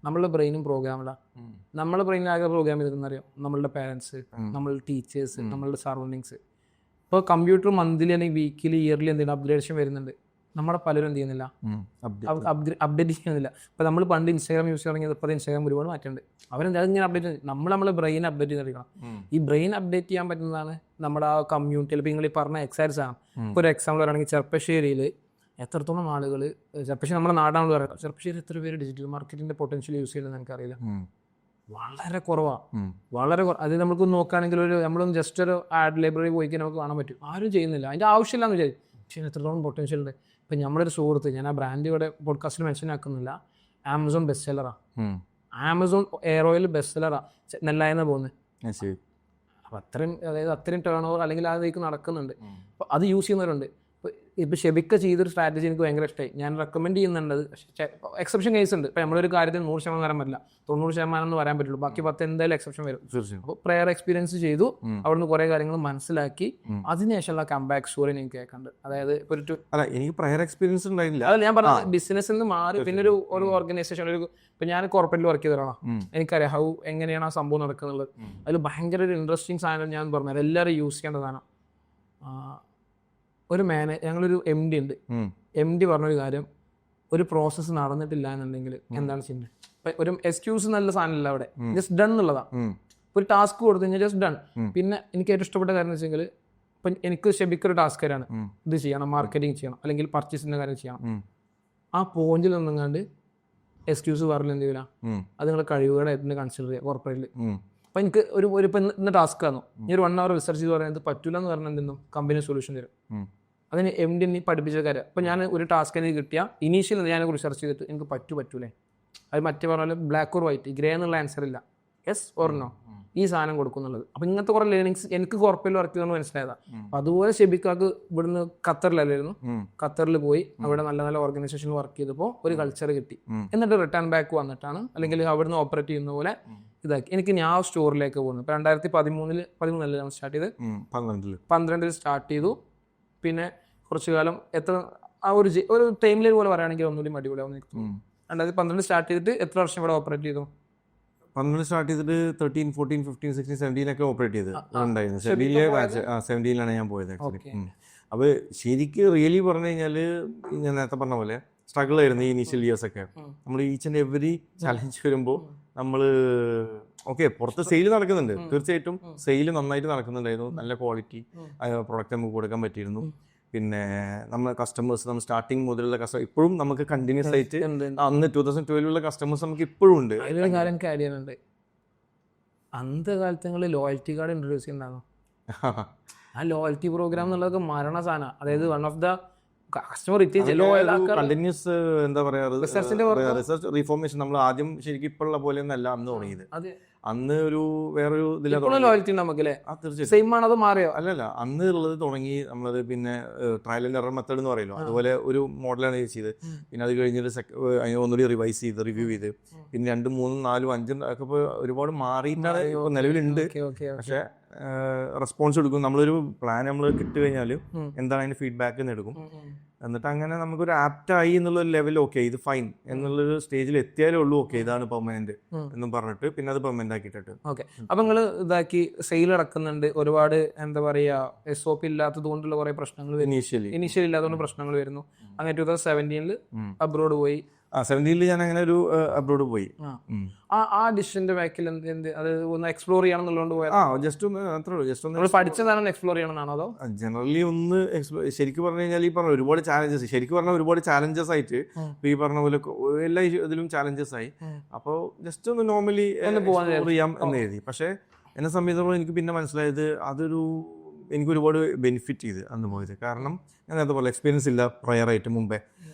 നമ്മളുടെ ബ്രെയിനും പ്രോഗ്രാമിലാണ്. നമ്മളെ ബ്രെയിനിൽ ആകെ പ്രോഗ്രാം ചെയ്തിരുന്നറിയോ, നമ്മളുടെ പാരൻസ്, നമ്മളുടെ ടീച്ചേഴ്സ്, നമ്മളുടെ സറൗണ്ടിങ്സ്. ഇപ്പോൾ കമ്പ്യൂട്ടർ മന്ത്ലി അല്ലെങ്കിൽ വീക്കിലി ഇയർലി എന്തെങ്കിലും അപ്ഗ്രേഡേഷൻ വരുന്നുണ്ട്. നമ്മുടെ പലരും എന്ത് ചെയ്യുന്നില്ല, അപ്ഡേറ്റ് ചെയ്യുന്നില്ല. ഇപ്പോൾ നമ്മൾ പണ്ട് ഇൻസ്റ്റാഗ്രാം യൂസ് ചെയ്യണമെങ്കിൽ ഇപ്പോൾ ഇൻസ്റ്റാഗ്രാം ഒരുപാട് മാറ്റമുണ്ട്. അവരെന്തായാലും ഇങ്ങനെ അപ്ഡേറ്റ് ചെയ്ത് നമ്മളെ ബ്രെയിൻ അപ്ഡേറ്റ് ചെയ്തെടുക്കണം. ഈ ബ്രെയിൻ അപ്ഡേറ്റ് ചെയ്യാൻ പറ്റുന്നതാണ് നമ്മുടെ ആ കമ്മ്യൂണിറ്റിയിൽ. ഇപ്പോൾ നിങ്ങൾ ഈ പറഞ്ഞ എക്സൈസ് ആണ്. ഇപ്പോൾ ഒരു എക്സാമ്പിൾ പറയുകയാണെങ്കിൽ ചെർപ്പശ്ശേരിയിൽ എത്രത്തോളം ആളുകൾ, ചെർപ്പശ്ശേരി നമ്മുടെ നാടാണെന്ന് പറയാം, ചെർപ്പശ്ശേരി എത്ര പേര് ഡിജിറ്റൽ മാർക്കറ്റിൻ്റെ പൊട്ടൻഷ്യൽ യൂസ് ചെയ്യുന്നത് എനിക്കറിയില്ല. വളരെ കുറവാണ്, വളരെ അത് നമുക്ക് നോക്കുകയാണെങ്കിൽ ഒരു നമ്മളൊന്ന് ജസ്റ്റ് ഒരു ആഡ് ലൈബ്രറി പോയിക്കാൻ നമുക്ക് കാണാൻ പറ്റും. ആരും ചെയ്യുന്നില്ല, അതിൻ്റെ ആവശ്യമില്ലാന്ന് വിചാരിക്കും. പക്ഷേ എത്രത്തോളം പൊട്ടൻഷ്യൽ ഉണ്ട്. ഇപ്പം നമ്മളൊരു സുഹൃത്ത്, ഞാൻ ആ ബ്രാൻഡ് ഇവിടെ പോഡ്കാസ്റ്റിൽ മെൻഷൻ ആക്കുന്നില്ല, ആമസോൺ ബെസ്റ്റ് സെല്ലറാണ്. ആമസോൺ എയർ ഓയിൽ ബെസ്റ്റ് സെല്ലറാണ്, നെല്ലായെന്ന് പോകുന്നത്. അപ്പം അത്രയും ടേൺ ഓവർ അല്ലെങ്കിൽ അതിലേക്ക് നടക്കുന്നുണ്ട്. അപ്പോൾ അത് യൂസ് ചെയ്യുന്നവരുണ്ട്. ഇപ്പോൾ ഷെബിക്ക ചെയ്തൊരു സ്ട്രാറ്റജി എനിക്ക് ഭയങ്കര ഇഷ്ടമായി, ഞാൻ റെക്കമെൻഡ് ചെയ്യുന്നുണ്ട്. എക്സെപ്ഷൻ കേസ് ഉണ്ട്. ഇപ്പോൾ നമ്മളൊരു കാര്യത്തിൽ 100% വരാൻ പറ്റില്ല, 90% എന്ന് വരാൻ പറ്റുള്ളൂ, ബാക്കി 10 എന്തായാലും എക്സെപ്ഷൻ വരും. അപ്പോൾ പ്രയർ എക്സ്പീരിയൻസ് ചെയ്തു, അവിടുന്ന് കുറേ കാര്യങ്ങൾ മനസ്സിലാക്കി, അതിനുശേഷമുള്ള കംബാക്ക് സ്റ്റോറി എനിക്ക് കേൾക്കുന്നുണ്ട്. അതായത് ഇപ്പോൾ എനിക്ക് പ്രയർ എക്സ്പീരിയൻസ് ഉണ്ടായില്ല, അതല്ല ഞാൻ പറഞ്ഞത്, ബിസിനസ്സിൽ നിന്ന് മാറി പിന്നെ ഒരു ഓർഗനൈസേഷൻ, ഇപ്പം ഞാൻ കോർപ്പറേറ്റിൽ വർക്ക് ചെയ്തതാണ്, എനിക്കറിയാം ഹൗ എങ്ങനെയാണ് ആ സംഭവം നടക്കുന്നത്. അതിൽ ഭയങ്കര ഒരു ഇൻട്രസ്റ്റിംഗ് സാധനം ഞാൻ പറഞ്ഞത്, എല്ലാവരും യൂസ് ചെയ്യേണ്ടതാണ്. ഒരു ഞങ്ങളൊരു MD ഉണ്ട്. MD പറഞ്ഞൊരു കാര്യം, ഒരു പ്രോസസ്സ് നടന്നിട്ടില്ല എന്നുണ്ടെങ്കിൽ എന്താണ് ചെയ്യുന്നത്? ഇപ്പം ഒരു എക്സ്ക്യൂസ് നല്ല സാധനമില്ല അവിടെ, ജസ്റ്റ് ഡൺ എന്നുള്ളതാണ്. ഒരു ടാസ്ക് കൊടുത്തു കഴിഞ്ഞാൽ ജസ്റ്റ് ഡൺ. പിന്നെ എനിക്ക് ഏറ്റവും ഇഷ്ടപ്പെട്ട കാര്യം എന്ന് വെച്ചെങ്കിൽ, ഇപ്പം എനിക്ക് ഷെബിക്കൊരു ടാസ്ക് തരാണ്, ഇത് ചെയ്യണം, മാർക്കറ്റിംഗ് ചെയ്യണം, അല്ലെങ്കിൽ പർച്ചേസിൻ്റെ കാര്യം ചെയ്യണം. ആ പോയിന്റിൽ നിന്നങ്ങാണ്ട് എക്സ്ക്യൂസ് പറഞ്ഞില്ല എന്ത് ചെയ്യില്ല, അത് നിങ്ങളുടെ കഴിവുകളായിട്ട് കൺസിഡർ ചെയ്യുക കോർപ്പറേറ്റിൽ. അപ്പം എനിക്ക് ഇപ്പം ഇന്ന് ടാസ്ക് ആണോ, ഇനി ഒരു 1 hour റിസർച്ച് ചെയ്ത് പറയുന്നത് പറ്റൂല എന്ന് പറഞ്ഞാൽ എന്തെന്നും കമ്പനി സൊല്യൂഷൻ തരും. അതിന് MD നീ പഠിപ്പിച്ച കാര്യം. അപ്പോൾ ഞാൻ ഒരു ടാസ്ക് എനിക്ക് കിട്ടിയാൽ ഇനീഷ്യൽ ഞാനൊക്കെ റിസർച്ച് ചെയ്തിട്ട് എനിക്ക് പറ്റൂലേ, അത് മറ്റേ പറഞ്ഞാൽ ബ്ലാക്ക് ഓർ വൈറ്റ്, ഗ്രേ എന്നുള്ള ആൻസർ ഇല്ല, യെസ് ഓർ നോ, ഈ സാധനം കൊടുക്കുന്നുള്ളത്. അപ്പോൾ ഇങ്ങനത്തെ കുറേ ലേണിങ്സ് എനിക്ക് കോർപ്പറേറ്റിൽ വർക്ക് ചെയ്തെന്ന് മനസ്സിലായതാണ്. അപ്പോൾ അതുപോലെ ഷെബിക്കാക്ക് ഇവിടുന്ന് ഖത്തറിലല്ലായിരുന്നു, ഖത്തറിൽ പോയി അവിടെ നല്ല നല്ല ഓർഗനൈസേഷനിൽ വർക്ക് ചെയ്തപ്പോൾ ഒരു കൾച്ചർ കിട്ടി. എന്നിട്ട് റിട്ടേൺ ബാക്ക് വന്നിട്ടാണ്, അല്ലെങ്കിൽ അവിടുന്ന് ഓപ്പറേറ്റ് ചെയ്യുന്ന പോലെ ഇതാക്കി എനിക്ക് ഞാൻ ആ സ്റ്റോറിലേക്ക് പോകുന്നു. ഇപ്പോൾ 2013 ഞാൻ സ്റ്റാർട്ട് ചെയ്ത്, 12 സ്റ്റാർട്ട് ചെയ്തു. പിന്നെ കുറച്ചു കാലം ആ ഒരു ടൈമിൽ പോലെ പറയുകയാണെങ്കിൽ ഒന്നുകൂടി അടിപൊളിയാവും. 2012 സ്റ്റാർട്ട് ചെയ്തിട്ട് എത്ര വർഷം ഇവിടെ ഓപ്പറേറ്റ് ചെയ്തു? 12 സ്റ്റാർട്ട് ചെയ്തിട്ട് 13, 14, 15, 16, 17 ഒക്കെ ഓപ്പറേറ്റ് ചെയ്ത് ഉണ്ടായിരുന്നു. 17 ഞാൻ പോയത് ആക്ച്വലി. അപ്പോൾ ശരിക്കും റിയലി പറഞ്ഞു കഴിഞ്ഞാൽ ഞാൻ നേരത്തെ പറഞ്ഞ പോലെ സ്ട്രഗിൾ ആയിരുന്നു ഈ ഇനീഷ്യൽ ഇയേഴ്സ് ഒക്കെ. നമ്മൾ ഈച്ച് ആൻഡ് എവറി ചലഞ്ച് വരുമ്പോൾ നമ്മൾ പുറത്ത് സെയിൽ നടക്കുന്നുണ്ട്, തീർച്ചയായിട്ടും സെയിൽ നന്നായിട്ട് നടക്കുന്നുണ്ടായിരുന്നു, നല്ല ക്വാളിറ്റി പ്രൊഡക്റ്റ് നമുക്ക് കൊടുക്കാൻ പറ്റിയിരുന്നു. പിന്നെ നമ്മൾ കസ്റ്റമേഴ്സ്, നമ്മൾ സ്റ്റാർട്ടിങ് മുതലുള്ള കസ്റ്റമർ ഇപ്പോഴും നമുക്ക് കണ്ടിന്യൂസ് ആയിട്ട് അന്ന് 2012 കസ്റ്റമേഴ്സ് നമുക്ക് ഇപ്പോഴും ഉണ്ട്. അതിലൊരു കാര്യം എനിക്ക് ആഡ് ചെയ്യാനുണ്ട്, അന്നത്തെ കാലത്ത് നിങ്ങൾ ലോയൽറ്റി കാർഡ് ഇൻട്രൊഡ്യൂസ് ചെയ്യുന്നുണ്ടാകും. ആ ലോയൽറ്റി പ്രോഗ്രാം എന്നുള്ളതൊക്കെ മരണ സാധനം. അതായത് one of the customer continuous എന്താ പറയാ റിസർച്ച് റീഫോർമേഷൻ നമ്മൾ ആദ്യം ശരിക്കും ഇപ്പോഴുള്ള പോലെ ഒന്നല്ല അന്ന് തുടങ്ങിയത്. അന്ന് ഒരു വേറൊരു ഇതിലാ ഇപ്പോഴും തുടങ്ങി. ലോയൽറ്റി നമുക്ക് അല്ലേ? ആ തീർച്ചയായിട്ടും. സെയിം ആണോ അതോ മാറിയോ? അല്ലല്ല, അന്ന് ഉള്ളത് തുടങ്ങി നമ്മളത് പിന്നെ ട്രയൽ ആൻഡ് എറർ മെത്തേഡ് എന്ന് പറയുമല്ലോ, അതുപോലെ ഒരു മോഡലാണ് ചെയ്തത്. പിന്നെ അത് കഴിഞ്ഞിട്ട് അതിനെ ഒന്നുകൂടി റിവൈസ് ചെയ്ത് റിവ്യൂ ചെയ്ത് പിന്നെ 2, 3, 4, 5 ഒക്കെ ഇപ്പോൾ ഒരുപാട് മാറിയിട്ടാണ് ഇപ്പോൾ നിലവിലുണ്ട്. പക്ഷേ റെസ്പോൺസ് എടുക്കും. നമ്മളൊരു പ്ലാൻ നമ്മൾ കിട്ടി കഴിഞ്ഞാൽ എന്താണ് അതിൻ്റെ ഫീഡ്ബാക്ക് എടുക്കും. എന്നിട്ട് അങ്ങനെ നമുക്കൊരു ആപ്റ്റായി എന്നുള്ളൊരു ലെവൽ, ഓക്കെ ഇത് ഫൈൻ എന്നുള്ളൊരു സ്റ്റേജിൽ എത്തിയാലേ ഉള്ളൂ ഓക്കെ ഇതാണ് പെർമനന്റ് എന്നും പറഞ്ഞിട്ട് പിന്നെ അത് പെർമനന്റ് ആക്കിയിട്ടിട്ട്. ഓക്കെ. അപ്പൊ നിങ്ങൾ ഇതാക്കി സെയിൽ നടക്കുന്നുണ്ട്, ഒരുപാട് എന്താ പറയാ SOP ഇല്ലാത്തത് കൊണ്ടുള്ള കുറെ പ്രശ്നങ്ങൾ ഇനീഷ്യലി ഇല്ലാത്തതുകൊണ്ട് പ്രശ്നങ്ങൾ വരുന്നു. അങ്ങനെ 2017 അബ്രോഡ് പോയി. 17 ഞാൻ അങ്ങനെ ഒരു അബ്രോഡ് പോയി. ആ ഡിഷിന്റെ ബാക്കിൽ എന്ത് അത് ഒന്ന് എക്സ്പ്ലോർ ചെയ്യണം എന്നുള്ളതുകൊണ്ട് പോയത്? ജസ്റ്റ് ഒന്ന് അത്രേ ഉള്ളൂ. ജസ്റ്റ് ഒന്ന് പഠിച്ചതാണ് എക്സ്പ്ലോർ ചെയ്യണമെന്നാണോ അതോ ജനറലി ഒന്ന് ശരിക്കും പറഞ്ഞു കഴിഞ്ഞാൽ ഈ പറഞ്ഞ ഒരുപാട് ചാലഞ്ചസ്, ശരിക്കും പറഞ്ഞാൽ ഒരുപാട് ചാലഞ്ചസ് ആയിട്ട് ഈ പറഞ്ഞ പോലെ എല്ലാ ഇതിലും ചാലഞ്ചസ് ആയി. അപ്പോൾ ജസ്റ്റ് ഒന്ന് നോർമലി എക്സ്പ്ലോർ ചെയ്യാം എന്ന് എഴുതി. പക്ഷേ എന്നെ സംബന്ധിച്ചിടത്തോളം എനിക്ക് പിന്നെ മനസ്സിലായത് എനിക്ക് ഒരുപാട് ബെനിഫിറ്റ് ചെയ്ത് അന്ന് പോയത്. കാരണം ഞാൻ നേരത്തെ പോലെ എക്സ്പീരിയൻസ് ഇല്ല പ്രയറായിട്ട് മുമ്പേ.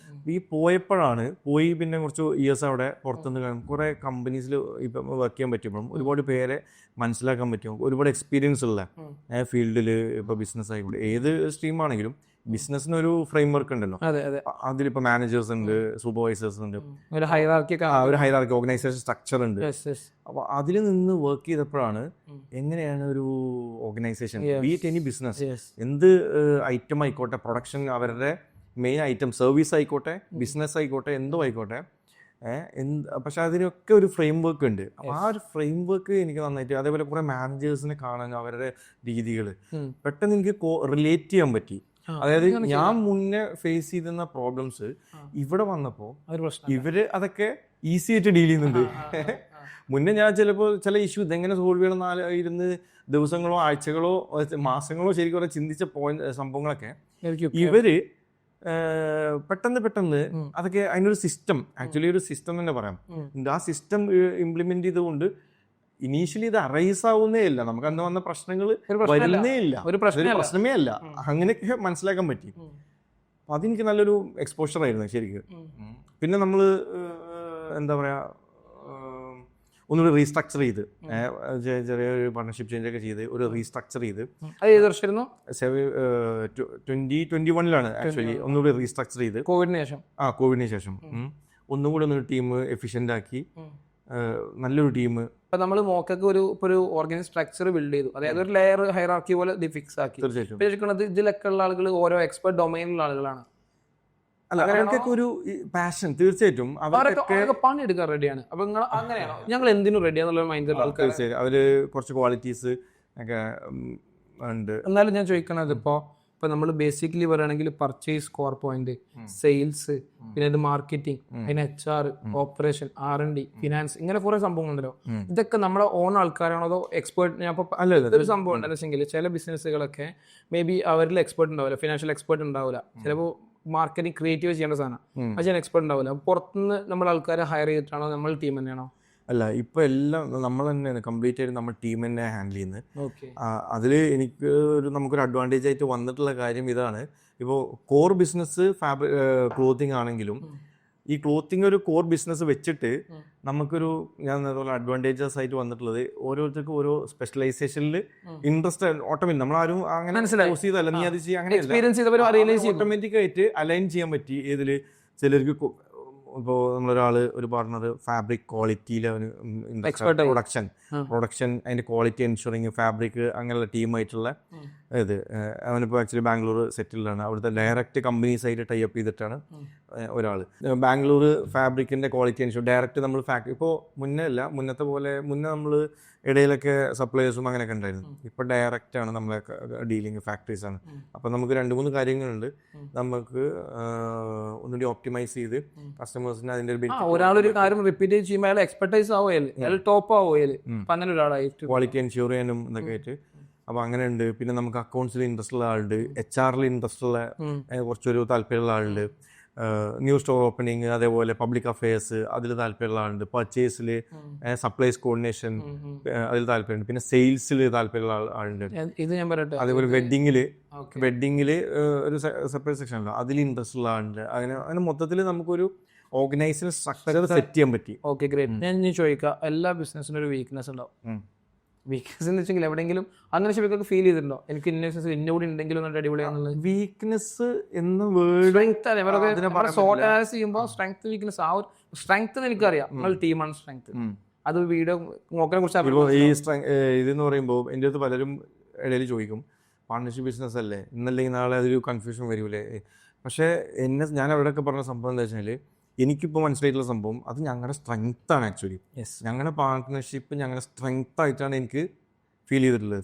ഈ പോയപ്പോഴാണ് പിന്നെ കുറച്ച് ഇയേഴ്സ് അവിടെ പുറത്തുനിന്ന് കാണും കുറേ കമ്പനീസിൽ ഇപ്പം വർക്ക് ചെയ്യാൻ പറ്റുമ്പോഴും ഒരുപാട് പേരെ മനസ്സിലാക്കാൻ പറ്റും. ഒരുപാട് എക്സ്പീരിയൻസ് ഉള്ള ഫീൽഡിൽ ഇപ്പോൾ ബിസിനസ് ആയിക്കോട്ടെ, ഏത് സ്ട്രീമാണെങ്കിലും ബിസിനസ്സിനൊരു ഫ്രെയിം വർക്ക് ഉണ്ടല്ലോ. അതിലിപ്പോൾ മാനേജേഴ്സ് ഉണ്ട്, സൂപ്പർവൈസേഴ്സ് ഉണ്ട്, ഒരു ഹൈറാർക്കി ഓർഗനൈസേഷൻ സ്ട്രക്ചർ ഉണ്ട്. അപ്പോൾ അതിൽ നിന്ന് വർക്ക് ചെയ്തപ്പോഴാണ് എങ്ങനെയാണ് ഒരു ഓർഗനൈസേഷൻ എനി ബിസിനസ് എന്ത് ഐറ്റം ആയിക്കോട്ടെ, പ്രൊഡക്ഷൻ അവരുടെ മെയിൻ ഐറ്റം, സർവീസ് ആയിക്കോട്ടെ, ബിസിനസ് ആയിക്കോട്ടെ, എന്തോ ആയിക്കോട്ടെ, പക്ഷെ അതിനൊക്കെ ഒരു ഫ്രെയിം വർക്ക് ഉണ്ട്. അപ്പോൾ ആ ഒരു ഫ്രെയിം വർക്ക് എനിക്ക് നന്നായിട്ട്, അതേപോലെ കുറെ മാനേജേഴ്സിനെ കാണാൻ അവരുടെ രീതികൾ പെട്ടെന്ന് എനിക്ക് റിലേറ്റ് ചെയ്യാൻ പറ്റി. അതായത് ഞാൻ മുന്നേ ഫേസ് ചെയ്തിരുന്ന പ്രോബ്ലംസ് ഇവിടെ വന്നപ്പോൾ ഇവര് അതൊക്കെ ഈസി ആയിട്ട് ഡീൽ ചെയ്യുന്നുണ്ട്. മുന്നേ ഞാൻ ചിലപ്പോൾ ചില ഇഷ്യൂ ഇതെങ്ങനെ സോൾവ് ചെയ്യണം ഇരുന്ന് ദിവസങ്ങളോ ആഴ്ചകളോ മാസങ്ങളോ ശരിക്കും പറഞ്ഞാൽ ചിന്തിച്ച സംഭവങ്ങളൊക്കെ ഇവര് പെട്ടെന്ന് അതൊക്കെ അതിനൊരു സിസ്റ്റം, ആക്ച്വലി ഒരു സിസ്റ്റം തന്നെ പറയാം. ആ സിസ്റ്റം ഇംപ്ലിമെന്റ് ചെയ്തുകൊണ്ട് ഇനീഷ്യലി ഇത് അറൈസ് ആവുന്നേ ഇല്ല, നമുക്ക് അന്ന് വന്ന പ്രശ്നങ്ങൾ വരുന്നേ ഇല്ല, ഒരു പ്രശ്നമേ അല്ല, അങ്ങനെയൊക്കെ മനസ്സിലാക്കാൻ പറ്റി. അപ്പൊ അതെനിക്ക് നല്ലൊരു എക്സ്പോഷർ ആയിരുന്നു ശരിക്കും. പിന്നെ നമ്മള് എന്താ പറയാ ഒന്നുകൂടി റീസ്ട്രക്ചർ ചെയ്ത് ചെറിയൊരു പാർട്ണർഷിപ്പ് ചേഞ്ച് ഒക്കെ ചെയ്ത് ഒരു റീസ്ട്രക്ചർ ചെയ്ത് 2021 ആക്ച്വലി ഒന്നുകൂടി റീസ്ട്രക്ചർ ചെയ്ത് കോവിഡിന് ശേഷം ഒന്നുകൂടി ഒരു ടീം എഫിഷ്യന്റ് ആക്കി, നല്ലൊരു ടീം. ഇപ്പൊ നമ്മൾ മോക്കൊക്കെ ഒരു ഓർഗനൈസ് സ്ട്രക്ചർ ബിൽഡ് ചെയ്തു, അതായത് ഒരു ലെയർ ഹൈറാർക്കി പോലെ ഫിക്സ് ആക്കി. തീർച്ചയായിട്ടും ഇതിലൊക്കെ ഉള്ള ആളുകൾ ഓരോ എക്സ്പെർട്ട് ഡൊമൈനിലുള്ള ആളുകളാണ്. അവർക്കൊക്കെ ഒരു പാഷൻ, തീർച്ചയായിട്ടും പണിയെടുക്കാൻ റെഡിയാണ്. അപ്പൊ നിങ്ങൾ അങ്ങനെയാണോ? ഞങ്ങൾ എന്തിനും റെഡിയാന്നുള്ള മൈൻഡ് ആൾക്കാർ. തീർച്ചയായും അവര് കുറച്ച് ക്വാളിറ്റീസ് ഒക്കെ ഉണ്ട്. എന്നാലും ഞാൻ ചോദിക്കണത് ഇപ്പൊ നമ്മൾ ബേസിക്കലി പറയുകയാണെങ്കിൽ പർച്ചേസ്, കോർ പോയിന്റ്, സെയിൽസ്, പിന്നെ ഇത് മാർക്കറ്റിംഗ്, അതിന് HR, ഓപ്പറേഷൻ, R&D, ഫിനാൻസ്, ഇങ്ങനെ കുറെ സംഭവങ്ങളുണ്ടല്ലോ. ഇതൊക്കെ നമ്മുടെ ഓൺ ആൾക്കാരാണോ അതോ എക്സ്പേർട്ട്? ഞാൻ ഒരു സംഭവം ഉണ്ടെന്ന് വെച്ചെങ്കിൽ ചില ബിസിനസ്സുകളൊക്കെ മേ ബി അവരിൽ എക്സ്പേർട്ട് ഉണ്ടാവില്ല, ഫിനാൻഷ്യൽ എക്സ്പേർട്ട് ഉണ്ടാവില്ല, ചിലപ്പോൾ മാർക്കറ്റിംഗ് ക്രിയേറ്റീവ് ചെയ്യേണ്ട സാധനം, പക്ഷേ എക്സ്പെർട്ട് ഉണ്ടാവില്ല. പുറത്തുനിന്ന് നമ്മൾ ആൾക്കാരെ ഹയർ ചെയ്തിട്ടാണോ നമ്മൾ ടീം തന്നെയാണോ? അല്ല, ഇപ്പൊ എല്ലാം നമ്മൾ തന്നെയാണ് കംപ്ലീറ്റ് ആയിട്ട് നമ്മൾ ടീം തന്നെ ഹാൻഡിൽ ചെയ്യുന്നത്. അതിൽ നമുക്കൊരു അഡ്വാൻറ്റേജ് ആയിട്ട് വന്നിട്ടുള്ള കാര്യം ഇതാണ്. ഇപ്പോൾ കോർ ബിസിനസ് ക്ലോത്തിങ് ആണെങ്കിലും ഈ ക്ലോത്തിങ് ഒരു കോർ ബിസിനസ് വെച്ചിട്ട് നമുക്കൊരു ഞാൻ അതുപോലെ അഡ്വാൻറ്റേജസ് ആയിട്ട് വന്നിട്ടുള്ളത് ഓരോരുത്തർക്കും ഓരോ സ്പെഷ്യലൈസേഷനിൽ ഇൻട്രസ്റ്റ് ഓട്ടോമാറ്റിക് നമ്മളാരും അങ്ങനെ യൂസ് ചെയ്തല്ല, നീ അത് ചെയ്യാൻ അങ്ങനെ ഓട്ടോമാറ്റിക് ആയിട്ട് അലൈൻ ചെയ്യാൻ പറ്റി. ഏതില് ചിലർക്ക് ഇപ്പോൾ നമ്മളൊരാള് ഒരു പാർട്ണർ ഫാബ്രിക് ക്വാളിറ്റിയിൽ അവന് പ്രൊഡക്ഷൻ അതിന്റെ ക്വാളിറ്റി എൻഷുറിങ്, ഫാബ്രിക്, അങ്ങനെയുള്ള ടീമായിട്ടുള്ള ഇത് അവനിപ്പോൾ ആക്ച്വലി ബാംഗ്ലൂർ സെറ്റിൽഡാണ്. അവിടുത്തെ ഡയറക്റ്റ് കമ്പനീസ് ആയിട്ട് ടൈ അപ്പ് ചെയ്തിട്ടാണ് ഒരാൾ ബാംഗ്ലൂർ ഫാബ്രിക്കിന്റെ ക്വാളിറ്റി എൻഷുർ ഡയറക്റ്റ് നമ്മൾ ഇപ്പോൾ മുന്നത്തെ പോലെ മുന്നേ നമ്മൾ ഇടയിലൊക്കെ സപ്ലൈസും അങ്ങനെയൊക്കെ ഉണ്ടായിരുന്നു. ഇപ്പൊ ഡയറക്റ്റ് ആണ് നമ്മളെ ഡീലിംഗ്, ഫാക്ടറീസ് ആണ്. അപ്പൊ നമുക്ക് 2-3 കാര്യങ്ങളുണ്ട്. നമുക്ക് ഒന്നുകൂടി ഓപ്റ്റിമൈസ് ചെയ്ത് കസ്റ്റമേഴ്സിന് അതിന്റെ ഒരാളൊരു കാര്യം റിപ്പീറ്റ് ചെയ്യുമ്പോൾ എക്സ്പെർട്ടൈസ് ആവുകയല്ലേ, ടോപ്പ് ആവുകയല്ലേ, അങ്ങനെ ഒരാളായിട്ട് ക്വാളിറ്റി എൻഷുർ ചെയ്യാനും ഇതൊക്കെ ആയിട്ട്. അപ്പൊ അങ്ങനെ ഉണ്ട്. പിന്നെ നമുക്ക് അക്കൗണ്ട്സിൽ ഇൻട്രസ്റ്റ് ഉള്ള ആളുണ്ട്, HR ഇൻട്രസ്റ്റ് ഉള്ള കുറച്ചൊരു താല്പര്യമുള്ള ആളുണ്ട്, ന്യൂ സ്റ്റോർ ഓപ്പണിങ്, അതേപോലെ പബ്ലിക് അഫയേഴ്സ് അതിൽ താല്പര്യമുള്ള ആളുണ്ട്, പർച്ചേസിൽ, സപ്ലൈസ് കോർഡിനേഷൻ അതിൽ താല്പര്യമുണ്ട്, പിന്നെ സെയിൽസിൽ താല്പര്യമുള്ള ആളുണ്ട്. ഇത് ഞാൻ പറയട്ടെ, അതേപോലെ വെഡിങ്ങില് ഒരു സെപ്പറേറ്റ് സെക്ഷൻ ഉണ്ടോ അതിൽ ഇൻട്രസ്റ്റ് ഉള്ള ആളുണ്ട്. അങ്ങനെ മൊത്തത്തിൽ നമുക്കൊരു ഓർഗനൈസിന് സ്ട്രക്ചർ സെറ്റ് ചെയ്യാൻ പറ്റി. Okay great. ഞാൻ ഇനി ചോദിക്കാം, എല്ലാ ബിസിനസ്സിനും ഒരു വീക്ക്നെസ് ഉണ്ടാവും. വീക്ക്നെസ് എന്ന് വെച്ചെങ്കിൽ എവിടെയെങ്കിലും അങ്ങനെ ഷെബിക്കൊക്കെ ഫീൽ ചെയ്തിട്ടുണ്ടോ എനിക്ക് ഇന്ന ബിസിനസ് ഇന്നോട് ഉണ്ടെങ്കിലും നല്ല അടിപൊളിയാണെന്നുള്ളത്? വീക്ക്നെസ് എന്ന വേർഡ് സ്ട്രെങ്ത് അനാലിസ് ചെയ്യുമ്പോൾ സ്ട്രെങ്ത് വീക്ക്നെസ്, ആ ഒരു സ്ട്രെങ്ത് എനിക്കറിയാം, നിങ്ങൾ ടീമാണ് സ്ട്രെങ്ത്. അത് വീഡിയോ നോക്കിനെ കുറിച്ച് ഈ ഇതെന്ന് പറയുമ്പോൾ എൻ്റെ അടുത്ത് പലരും ഇടയിൽ ചോദിക്കും പാർട്ണർഷിപ്പ് ബിസിനസ് അല്ലേ, ഇന്നല്ലെങ്കിൽ നാളെ അതൊരു കൺഫ്യൂഷൻ വരൂലേ. പക്ഷേ ഞാൻ അവിടെയൊക്കെ പറഞ്ഞ സംഭവം എന്താ വെച്ചാൽ എനിക്കിപ്പോൾ മനസ്സിലായിട്ടുള്ള സംഭവം അത് ഞങ്ങളുടെ സ്ട്രെങ്ത്താണ് ആക്ച്വലി. ഞങ്ങളുടെ പാർട്ട്ണർഷിപ്പ് ഞങ്ങളുടെ സ്ട്രെങ്ത് ആയിട്ടാണ് എനിക്ക് ഫീൽ ചെയ്തിട്ടുള്ളത്.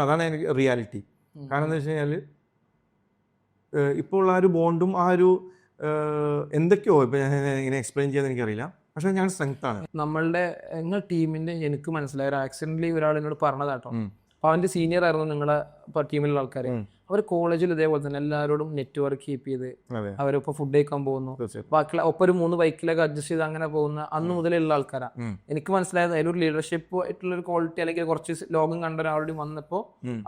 അതാണ് എനിക്ക് റിയാലിറ്റി. കാരണം എന്താ വെച്ച് കഴിഞ്ഞാൽ ഇപ്പോൾ ഉള്ള ആ ഒരു ബോണ്ടും ആ ഒരു എന്തൊക്കെയോ ഇപ്പം ഞാൻ ഇങ്ങനെ എക്സ്പ്ലെയിൻ ചെയ്യാൻ എനിക്കറിയില്ല, പക്ഷേ ഞങ്ങളുടെ സ്ട്രെങ്ത് ആണ്. നമ്മളുടെ ടീമിൻ്റെ എനിക്ക് മനസ്സിലായ ഒരു ആക്സിഡൻ്റലി ഒരാൾ എന്നോട് പറഞ്ഞതാട്ടോ. അപ്പോൾ അവൻ്റെ സീനിയർ ആയിരുന്നു നിങ്ങളെ ടീമിലുള്ള ആൾക്കാർ. അവർ കോളേജിൽ ഇതേപോലെ തന്നെ എല്ലാവരോടും നെറ്റ്വർക്ക് കീപ്പ് ചെയ്ത് അവരിപ്പോൾ ഫുഡ് കഴിക്കാൻ പോകുന്നു, ബാക്കി ഒപ്പം ഒരു 3 ബൈക്കിലൊക്കെ അഡ്ജസ്റ്റ് ചെയ്ത് അങ്ങനെ പോകുന്ന അന്ന് മുതലുള്ള ആൾക്കാരാണ്. എനിക്ക് മനസ്സിലായത് അതിലൊരു ലീഡർഷിപ്പ് ആയിട്ടുള്ള ഒരു ക്വാളിറ്റി അല്ലെങ്കിൽ കുറച്ച് ലോകം കണ്ട ഒരാളോട് വന്നപ്പോൾ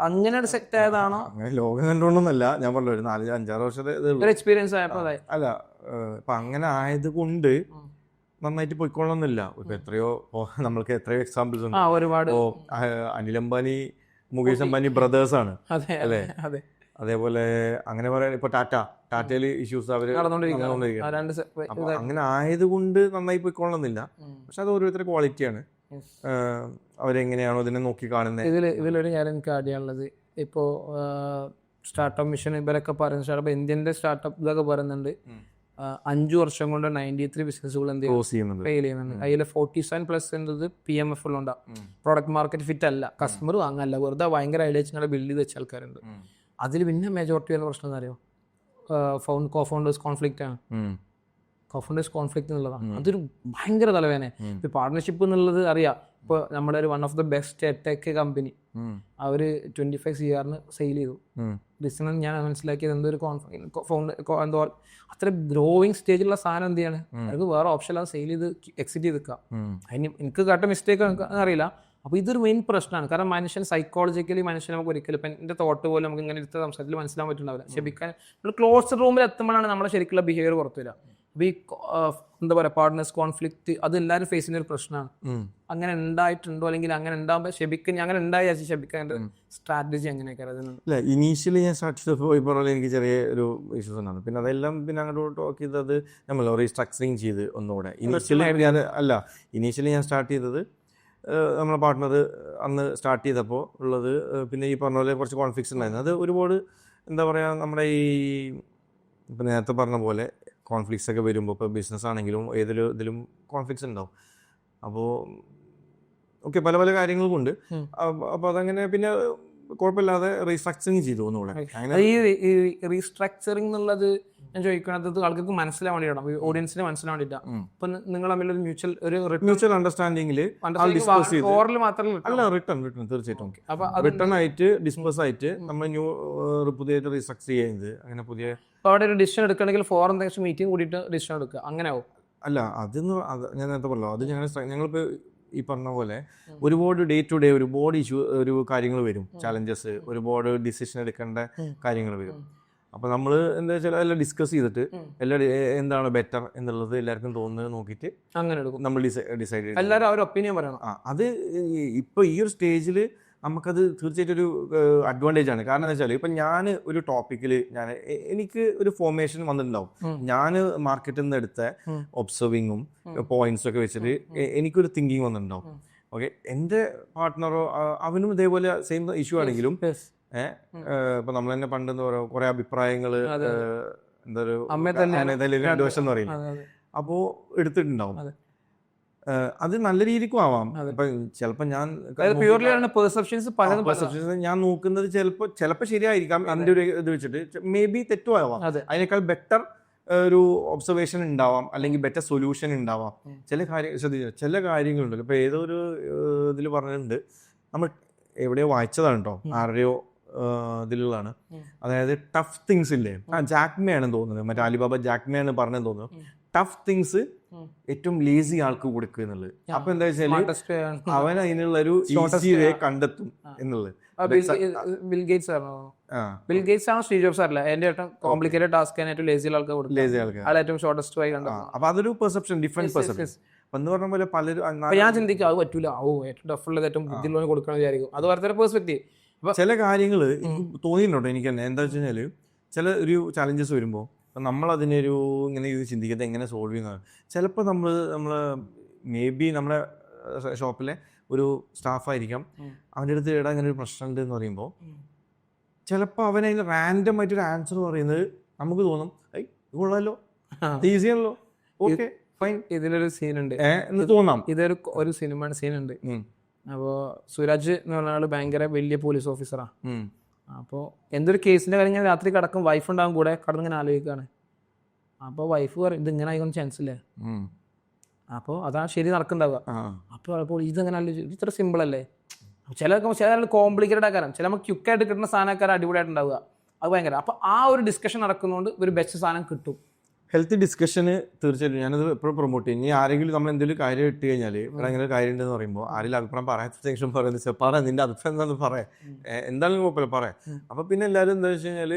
അങ്ങനെ സെറ്റ് ആയതാണോ? ലോകം കണ്ടുകൊണ്ടൊന്നല്ല, ഞാൻ പറഞ്ഞു ഒരു 4-5-6 വർഷത്തെ ഒരു എക്സ്പീരിയൻസ് ആയപ്പോൾ അല്ല. ഇപ്പം അങ്ങനെ ആയതുകൊണ്ട് നന്നായിട്ട് പോയിക്കൊള്ളണമെന്നില്ല. ഇപ്പം നമ്മൾക്ക് എത്രയോ എക്സാമ്പിൾസ് ഉണ്ട്. ഒരുപാട്. അനിൽ അംബാനി മുകേഷ് അംബാനി ബ്രദേഴ്സാണ് അല്ലേ. അതേപോലെ അങ്ങനെ പറയാൻ ഇപ്പൊ ടാറ്റയിൽ ഇഷ്യൂസ് അവർ അങ്ങനെ ആയതുകൊണ്ട് നന്നായി പോയിക്കൊള്ളണമെന്നില്ല. പക്ഷെ അത് ഓരോരുത്തരുടെ ക്വാളിറ്റിയാണ്, അവരെങ്ങനെയാണോ ഇതിനെ നോക്കി കാണുന്നത്. ഇതിലൊരു കാര്യം എനിക്ക് ആഡ് ചെയ്യാനുള്ളത്, ഇപ്പോൾ സ്റ്റാർട്ടപ്പ് മിഷൻ ഇവരൊക്കെ പറയുന്നത്, സ്റ്റാർട്ടപ്പ് ഇന്ത്യൻ്റെ സ്റ്റാർട്ടപ്പ് ഇതൊക്കെ പറയുന്നുണ്ട് 5 വർഷം കൊണ്ട് 93 ബിസിനസ്സുകൾ ഫെയിൽ ചെയ്യുന്നുണ്ട്. അതിൽ 47% PMF-ലുണ്ടാവും. പ്രോഡക്റ്റ് മാർക്കറ്റ് ഫിറ്റ് അല്ല, കസ്റ്റമർ വാങ്ങാനല്ല, വെറുതെ ഭയങ്കര ഐഡിയകളെ ബിൽഡ് ചെയ്ത് വെച്ച ആൾക്കാരുണ്ട്. അതിൽ പിന്നെ മെജോറിറ്റി വരുന്ന പ്രശ്നം എന്താ അറിയോ? കോഫൗണ്ടേഴ്സ് കോൺഫ്ലിക്റ്റ് ആണ്. കോഫൗണ്ടേഴ്സ് കോൺഫ്ലിക്റ്റ് എന്നുള്ളതാണ് അതൊരു ഭയങ്കര തലവേദന. ഇപ്പോൾ പാർട്ട്ണർഷിപ്പ് എന്നുള്ളത് അറിയാം. ഇപ്പോൾ നമ്മുടെ ഒരു one of the best tech company അവർ 25 CR സെയിൽ ചെയ്തു. റീസൺ ഞാൻ മനസ്സിലാക്കിയത് എന്തൊരു എന്തോ അത്ര ഗ്രോയിങ് സ്റ്റേജിലുള്ള സാധനം എന്ത് ചെയ്യാണ്, അവർക്ക് വേറെ ഓപ്ഷൻ അല്ലാതെ സെയിൽ ചെയ്ത് എക്സിറ്റ് ചെയ്ത് നിൽക്കുക. അതിന് എനിക്ക് കേട്ട മിസ്റ്റേക്ക് അറിയില്ല. അപ്പോൾ ഇതൊരു മെയിൻ പ്രശ്നമാണ്. കാരണം മനുഷ്യൻ സൈക്കോളജിക്കലി നമുക്ക് ഒരിക്കലും ഇപ്പം എൻ്റെ തോട്ട് പോലും നമുക്ക് ഇങ്ങനെ എടുത്ത സംസാരത്തിൽ മനസ്സിലാൻ ക്ഷമിക്കാൻ നമ്മൾ ക്ലോസ്ഡ് റൂമിൽ എത്തുമ്പോഴാണ് നമ്മുടെ ശരിക്കുള്ള ബിഹേവിയർ പുറത്തു വരിക. അപ്പോൾ ഈ എന്താ പറയുക പാർട്ട്നേഴ്സ് കോൺഫ്ലിക്റ്റ് അത് എല്ലാവരും ഫേസ് ചെയ്യുന്ന ഒരു പ്രശ്നമാണ്. അങ്ങനെ ഉണ്ടായിട്ടുണ്ടോ അല്ലെങ്കിൽ അങ്ങനെ ഉണ്ടാകുമ്പോൾ ക്ഷമിക്കാൻ അങ്ങനെ ഉണ്ടായി ക്ഷമിക്കാൻ സ്ട്രാറ്റജി എങ്ങനെയൊക്കെ അല്ല. ഇനീഷ്യലി ഞാൻ സ്റ്റാർട്ട് ചെയ്തപ്പോൾ ഈ പറഞ്ഞ എനിക്ക് ചെറിയ ഒരു ഇഷ്യൂസ് ഉണ്ടായിരുന്നു. പിന്നെ അതെല്ലാം പിന്നെ അങ്ങോട്ട് ടോക്ക് ചെയ്തത് നമ്മൾ റീസ്ട്രക്ചറിങ് ചെയ്ത് ഒന്നുകൂടെ. ഇനീഷ്യലി ഞാൻ സ്റ്റാർട്ട് ചെയ്തത് നമ്മളെ പാർട്ട്ണർ അന്ന് സ്റ്റാർട്ട് ചെയ്തപ്പോൾ ഉള്ളത് പിന്നെ ഈ പറഞ്ഞ പോലെ കുറച്ച് കോൺഫ്ലിക്ട്സ് ഉണ്ടായിരുന്നു. അത് ഒരുപാട് എന്താ പറയുക നമ്മുടെ ഈ ഇപ്പം നേരത്തെ പറഞ്ഞ പോലെ കോൺഫ്ലിക്ട്സ് ഒക്കെ വരുമ്പോൾ ഇപ്പോൾ ബിസിനസ് ആണെങ്കിലും ഇതിലും കോൺഫ്ലിക്ട്സ് ഉണ്ടാവും. അപ്പോൾ ഓക്കെ പല പല കാര്യങ്ങളും ഉണ്ട്. അപ്പോൾ അതങ്ങനെ പിന്നെ കുഴപ്പമില്ലാതെ റീസ്ട്രക്ചറിങ് ചെയ്തു ഒന്നുകൂടെ. ഈ റീസ്ട്രക്ചറിങ് എന്നുള്ളത് ഞാൻ ചോദിക്കണത് ആൾക്കാർക്ക് മനസ്സിലാൻ വേണ്ടിയിട്ടാണ്, ഓഡിയൻസിന് മനസ്സിലാൻ വേണ്ടിയിട്ടാണ്. ഇപ്പൊ നിങ്ങൾ തമ്മിലൊരു മ്യൂച്വൽ അണ്ടർസ്റ്റാൻഡിങ്ങിൽ തീർച്ചയായിട്ടും റിട്ടേൺ ആയിട്ട് ഡിസ്പേഴ്സ് ആയിട്ട് നമ്മൾ പുതിയതായിട്ട് റീസ്ട്രക്ചർ ചെയ്യുന്നത് അങ്ങനെ പുതിയ അവിടെ ഒരു ഡിസിഷൻ എടുക്കണമെങ്കിൽ ഫോർ എന്തെങ്കിലും മീറ്റിംഗ് കൂടിയിട്ട് ഡിസിഷൻ എടുക്കുക അങ്ങനെ ആവും. അല്ല ഞാൻ നേരത്തെ പറഞ്ഞല്ലോ, അത് ഞങ്ങളിപ്പോൾ ഈ പറഞ്ഞ പോലെ ഒരുപാട് ഡേ ടു ഡേ ഒരുപാട് ഒരു കാര്യങ്ങൾ വരും, ചലഞ്ചസ്, ഒരുപാട് ഡിസിഷൻ എടുക്കേണ്ട കാര്യങ്ങൾ വരും. അപ്പോൾ നമ്മൾ എന്താ വെച്ചാൽ എല്ലാം ഡിസ്കസ് ചെയ്തിട്ട് എല്ലാം എന്താണ് ബെറ്റർ എന്നുള്ളത് എല്ലാവർക്കും തോന്നുന്നത് നോക്കിയിട്ട് അങ്ങനെ എടുക്കും. നമ്മൾ ഡിസൈഡ് ചെയ്യും, എല്ലാവരും അവരുടെ ഒപ്പീനിയൻ പറയണം. അത് ഇപ്പോൾ ഈ ഒരു സ്റ്റേജിൽ നമുക്കത് തീർച്ചയായിട്ടും ഒരു അഡ്വാൻറ്റേജ് ആണ്. കാരണം എന്താ വെച്ചാൽ ഇപ്പം ഞാൻ ഒരു ടോപ്പിക്കിൽ എനിക്ക് ഒരു ഫോർമേഷൻ വന്നിട്ടുണ്ടാവും. ഞാൻ മാർക്കറ്റിൽ നിന്ന് എടുത്ത ഒബ്സർവിങ്ങും പോയിന്റ്സും ഒക്കെ വെച്ചിട്ട് എനിക്കൊരു തിങ്കിങ് വന്നിട്ടുണ്ടാവും. ഓക്കെ, എൻ്റെ പാർട്ട്ണറോ അവനും ഇതേപോലെ സെയിം ഇഷ്യൂ ആണെങ്കിലും ഇപ്പൊ നമ്മൾ തന്നെ പണ്ടെന്ന് പറയാം കുറെ അഭിപ്രായങ്ങള് എന്താ ഒരു 2 വശം എന്ന് പറയുന്നത് അപ്പോൾ എടുത്തിട്ടുണ്ടാവും. അത് നല്ല രീതിക്കും ആവാം. ഇപ്പൊ ചിലപ്പോ ഞാൻ നോക്കുന്നത് ചിലപ്പോ ശരിയായിരിക്കാം എൻ്റെ ഒരു ഇത് വെച്ചിട്ട്, മേ ബി തെറ്റും ആവാം. അതിനേക്കാൾ ബെറ്റർ ഒരു ഒബ്സർവേഷൻ ഉണ്ടാവാം, അല്ലെങ്കിൽ ബെറ്റർ സൊല്യൂഷൻ ഉണ്ടാവാം. ചില കാര്യങ്ങളുണ്ടല്ലോ. ഇപ്പൊ ഏതോ ഒരു ഇതിൽ പറഞ്ഞിട്ടുണ്ട്, നമ്മൾ എവിടെയോ വായിച്ചതാണ് കേട്ടോ, ആരുടെയോ ഇതിലുള്ളതാണ്. അതായത് ടഫ് തിങ്സ് ഇല്ലേ, ജാക്മേ ആണെന്ന് തോന്നുന്നത്, മറ്റേ അലിബാബ ജാക്മേ ആണ് പറഞ്ഞെന്ന് തോന്നുന്നു. ടഫ് തിങ്സ് ഏറ്റവും ലേസി ആൾക്ക് കൊടുക്കുക എന്നുള്ളത്. അപ്പൊ എന്താ വെച്ചാല് Smartest way ആണ്. അവൻ അതിനുള്ള ഒരു ഈസി വേ കണ്ടെത്തും എന്നുള്ളത്. ബിൽ ഗേറ്റ്സ് ആണോ? ബിൽ ഗേറ്റ്സ് ആണോ സ്റ്റീവ് ജോബ്സ് അല്ല? എന്റെ ഏറ്റവും കോംപ്ലിക്കേറ്റഡ് ടാസ്ക് ഏറ്റവും ലേസി ആൾക്ക് കൊടുക്കും. ലേസി ആൾക്ക് ആൾ ഏറ്റവും ഷോർട്ടസ്റ്റ് വഴി കണ്ടു. അപ്പൊ അതൊരു പെർസെപ്ഷൻ, ഡിഫറെന്റ് പെർസെപ്ഷൻ. എന്ന് പറഞ്ഞ പോലെ പലരും അപ്പൊ ഞാൻ ചിന്തിക്കും അത് പറ്റൂല, ഏറ്റവും ടഫുള്ളത് ഏറ്റവും ബുദ്ധിയുള്ളവന് കൊടുക്കണം വിചാരിക്കും. അത് വേറെ പെർസ്പെക്റ്റീവ്. ചില കാര്യങ്ങൾ തോന്നിയിട്ടുണ്ടോ എനിക്ക് തന്നെ. എന്താ വെച്ച് കഴിഞ്ഞാല് ചില ഒരു ചാലഞ്ചസ് വരുമ്പോൾ നമ്മൾ അതിനൊരു ഇങ്ങനെ ചിന്തിക്കുന്നത് എങ്ങനെ സോൾവ് ചെയ്യുന്നത്. ചിലപ്പോൾ നമ്മൾ മേ ബി നമ്മുടെ ഷോപ്പിലെ ഒരു സ്റ്റാഫായിരിക്കാം, അവൻ്റെ അടുത്ത് ഇടാൻ ഇങ്ങനെ ഒരു പ്രശ്നം ഉണ്ട് എന്ന് പറയുമ്പോൾ ചിലപ്പോൾ അവൻ അതിന് റാൻഡം ആയിട്ടൊരു ആൻസർ പറയുന്നത് നമുക്ക് തോന്നും ഐ കൊള്ളാലോ, ഈസി ആണല്ലോ, ഓക്കെ ഫൈൻ. ഇതിലൊരു സീനുണ്ട് എന്ന് തോന്നാം. ഒരു സിനിമ സീനുണ്ട്. അപ്പോൾ സുരാജ് എന്ന് പറഞ്ഞ ആള് ഭയങ്കര വലിയ പോലീസ് ഓഫീസറാണ്. അപ്പോൾ എന്തൊരു കേസിന്റെ കാര്യം ഞാൻ രാത്രി കിടക്കും, വൈഫ് ഉണ്ടാകും കൂടെ കിടന്നിങ്ങനെ ആലോചിക്കുകയാണ്. അപ്പോൾ വൈഫ് പറയും ഇത് ഇങ്ങനെ ആയിക്കൊന്നും ചാൻസ് ഇല്ലേ. അപ്പോൾ അതാണ് ശരി നടക്കുന്നുണ്ടാവുക. അപ്പോൾ ഇതെങ്ങനെ ആലോചിച്ചു, ഇത്ര സിമ്പിൾ അല്ലേ. ചില കോംപ്ലിക്കേറ്റഡ് ആക്കാരം, ചില നമുക്ക് ക്യുക്കായിട്ട് കിട്ടുന്ന സാധനക്കാരെ അടിപൊളിയായിട്ടുണ്ടാവുക. അത് ഭയങ്കര. അപ്പോൾ ആ ഒരു ഡിസ്കഷൻ നടക്കുന്നതുകൊണ്ട് ഒരു ബെസ്റ്റ് സാധനം കിട്ടും. ഹെൽത്ത് ഡിസ്കഷന് തീർച്ചയായിട്ടും ഞാനത് എപ്പോഴും പ്രൊമോട്ട് ചെയ്യും. ഇനി ആരെങ്കിലും നമ്മൾ എന്തെങ്കിലും കാര്യം ഇട്ട് കഴിഞ്ഞാൽ ഇവിടെ അങ്ങനെ ഒരു കാര്യം ഉണ്ടെന്ന് പറയുമ്പോൾ ആരെങ്കിലും അഭിപ്രായം പറയാത്ത ശേഷം പറയുന്നത് പറയാം, നിന്റെ അഭിപ്രായം എന്താണെന്ന് പറയാം, എന്താണെങ്കിലും കുഴപ്പമില്ല പറയാം. അപ്പൊ പിന്നെ എല്ലാവരും എന്താ വെച്ച് കഴിഞ്ഞാൽ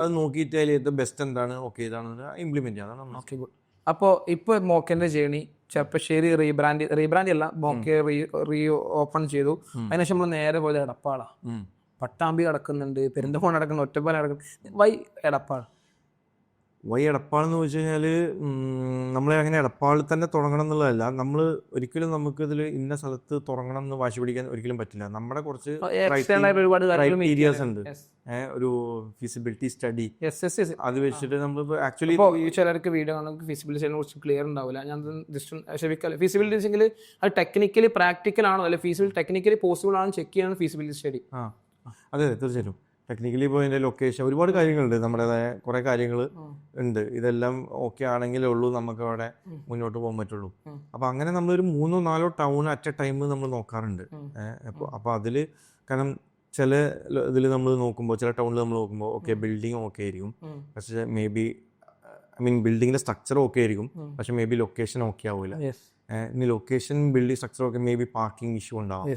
അത് നോക്കിയിട്ട് അതിൽ ഏറ്റവും ബെസ്റ്റ് എന്താണ്, ഓക്കെ ഇതാണ് ഇംപ്ലിമെന്റ് ചെയ്യാം. Okay good. അപ്പോൾ ഇപ്പോൾ മോക്കൻ്റെ ജേണി ചെർപ്പശ്ശേരി റീബ്രാൻഡ് അല്ല, മോക്കെ റീ ഓപ്പൺ ചെയ്തു. അതിനുശേഷം നമ്മൾ നേരെ പോയത് എടപ്പാളാണ്. പട്ടാമ്പി കിടക്കുന്നുണ്ട്, പെരിന്തൽമണ്ണ കിടക്കുന്നുണ്ട്, ഒറ്റപ്പാലം കിടക്കുന്നുണ്ട്. വൈ എടപ്പാൾ? എടപ്പാളെന്ന് വെച്ച് കഴിഞ്ഞാൽ നമ്മൾ അങ്ങനെ എടപ്പാളിൽ തന്നെ തുടങ്ങണം എന്നുള്ളതല്ല. നമ്മൾ ഒരിക്കലും നമുക്കിതിൽ ഇന്ന സ്ഥലത്ത് തുടങ്ങണം എന്ന് വാശി പിടിക്കാൻ ഒരിക്കലും പറ്റില്ല. നമ്മുടെ കുറച്ച് ക്രൈറ്റീരിയാസ് ഉണ്ട്. ഒരു ഫീസിബിലിറ്റി സ്റ്റഡി അത് വെച്ചിട്ട് നമ്മൾ ആക്ച്വലി ചിലർക്ക് വീഡിയോ കാണുമ്പോൾ ഫീസിബിലിറ്റിയെ കുറിച്ച് ക്ലിയർ ഉണ്ടാവില്ല. ഞാൻ ഫീസിബിലിറ്റി വെച്ചെങ്കിൽ അത് ടെക്നിക്കലി പ്രാക്ടിക്കൽ ആണോ അല്ലെ ഫീസിബിൾ ടെക്നിക്കലി പോസിബിൾ ആണോ ചെക്ക് ചെയ്യാൻ ഫീസിബിലിറ്റി സ്റ്റഡി. അതെ തീർച്ചയായിട്ടും. ടെക്നിക്കലി ഇപ്പോൾ അതിൻ്റെ ലൊക്കേഷൻ ഒരുപാട് കാര്യങ്ങളുണ്ട്, നമ്മുടേതായ കുറേ കാര്യങ്ങൾ ഉണ്ട്. ഇതെല്ലാം ഓക്കെ ആണെങ്കിലേ ഉള്ളൂ നമുക്ക് അവിടെ മുന്നോട്ട് പോകാൻ പറ്റുള്ളൂ. അപ്പോൾ അങ്ങനെ നമ്മളൊരു 3-4 ടൗൺ അറ്റ് എ ടൈം നമ്മൾ നോക്കാറുണ്ട്. അപ്പോൾ അതിൽ കാരണം ചില ഇതിൽ നമ്മൾ നോക്കുമ്പോൾ ചില ടൗണിൽ നമ്മൾ നോക്കുമ്പോൾ ഓക്കെ ബിൽഡിങ് ഓക്കെ ആയിരിക്കും, പക്ഷേ മേ ബി ബിൽഡിങ്ങിൻ്റെ സ്ട്രക്ചർ ഓക്കെ ആയിരിക്കും, പക്ഷെ മേ ബി ലൊക്കേഷൻ ഓക്കെ ആവില്ല. ഇനി location building structure okay, may be parking issue ഉണ്ടാവാം,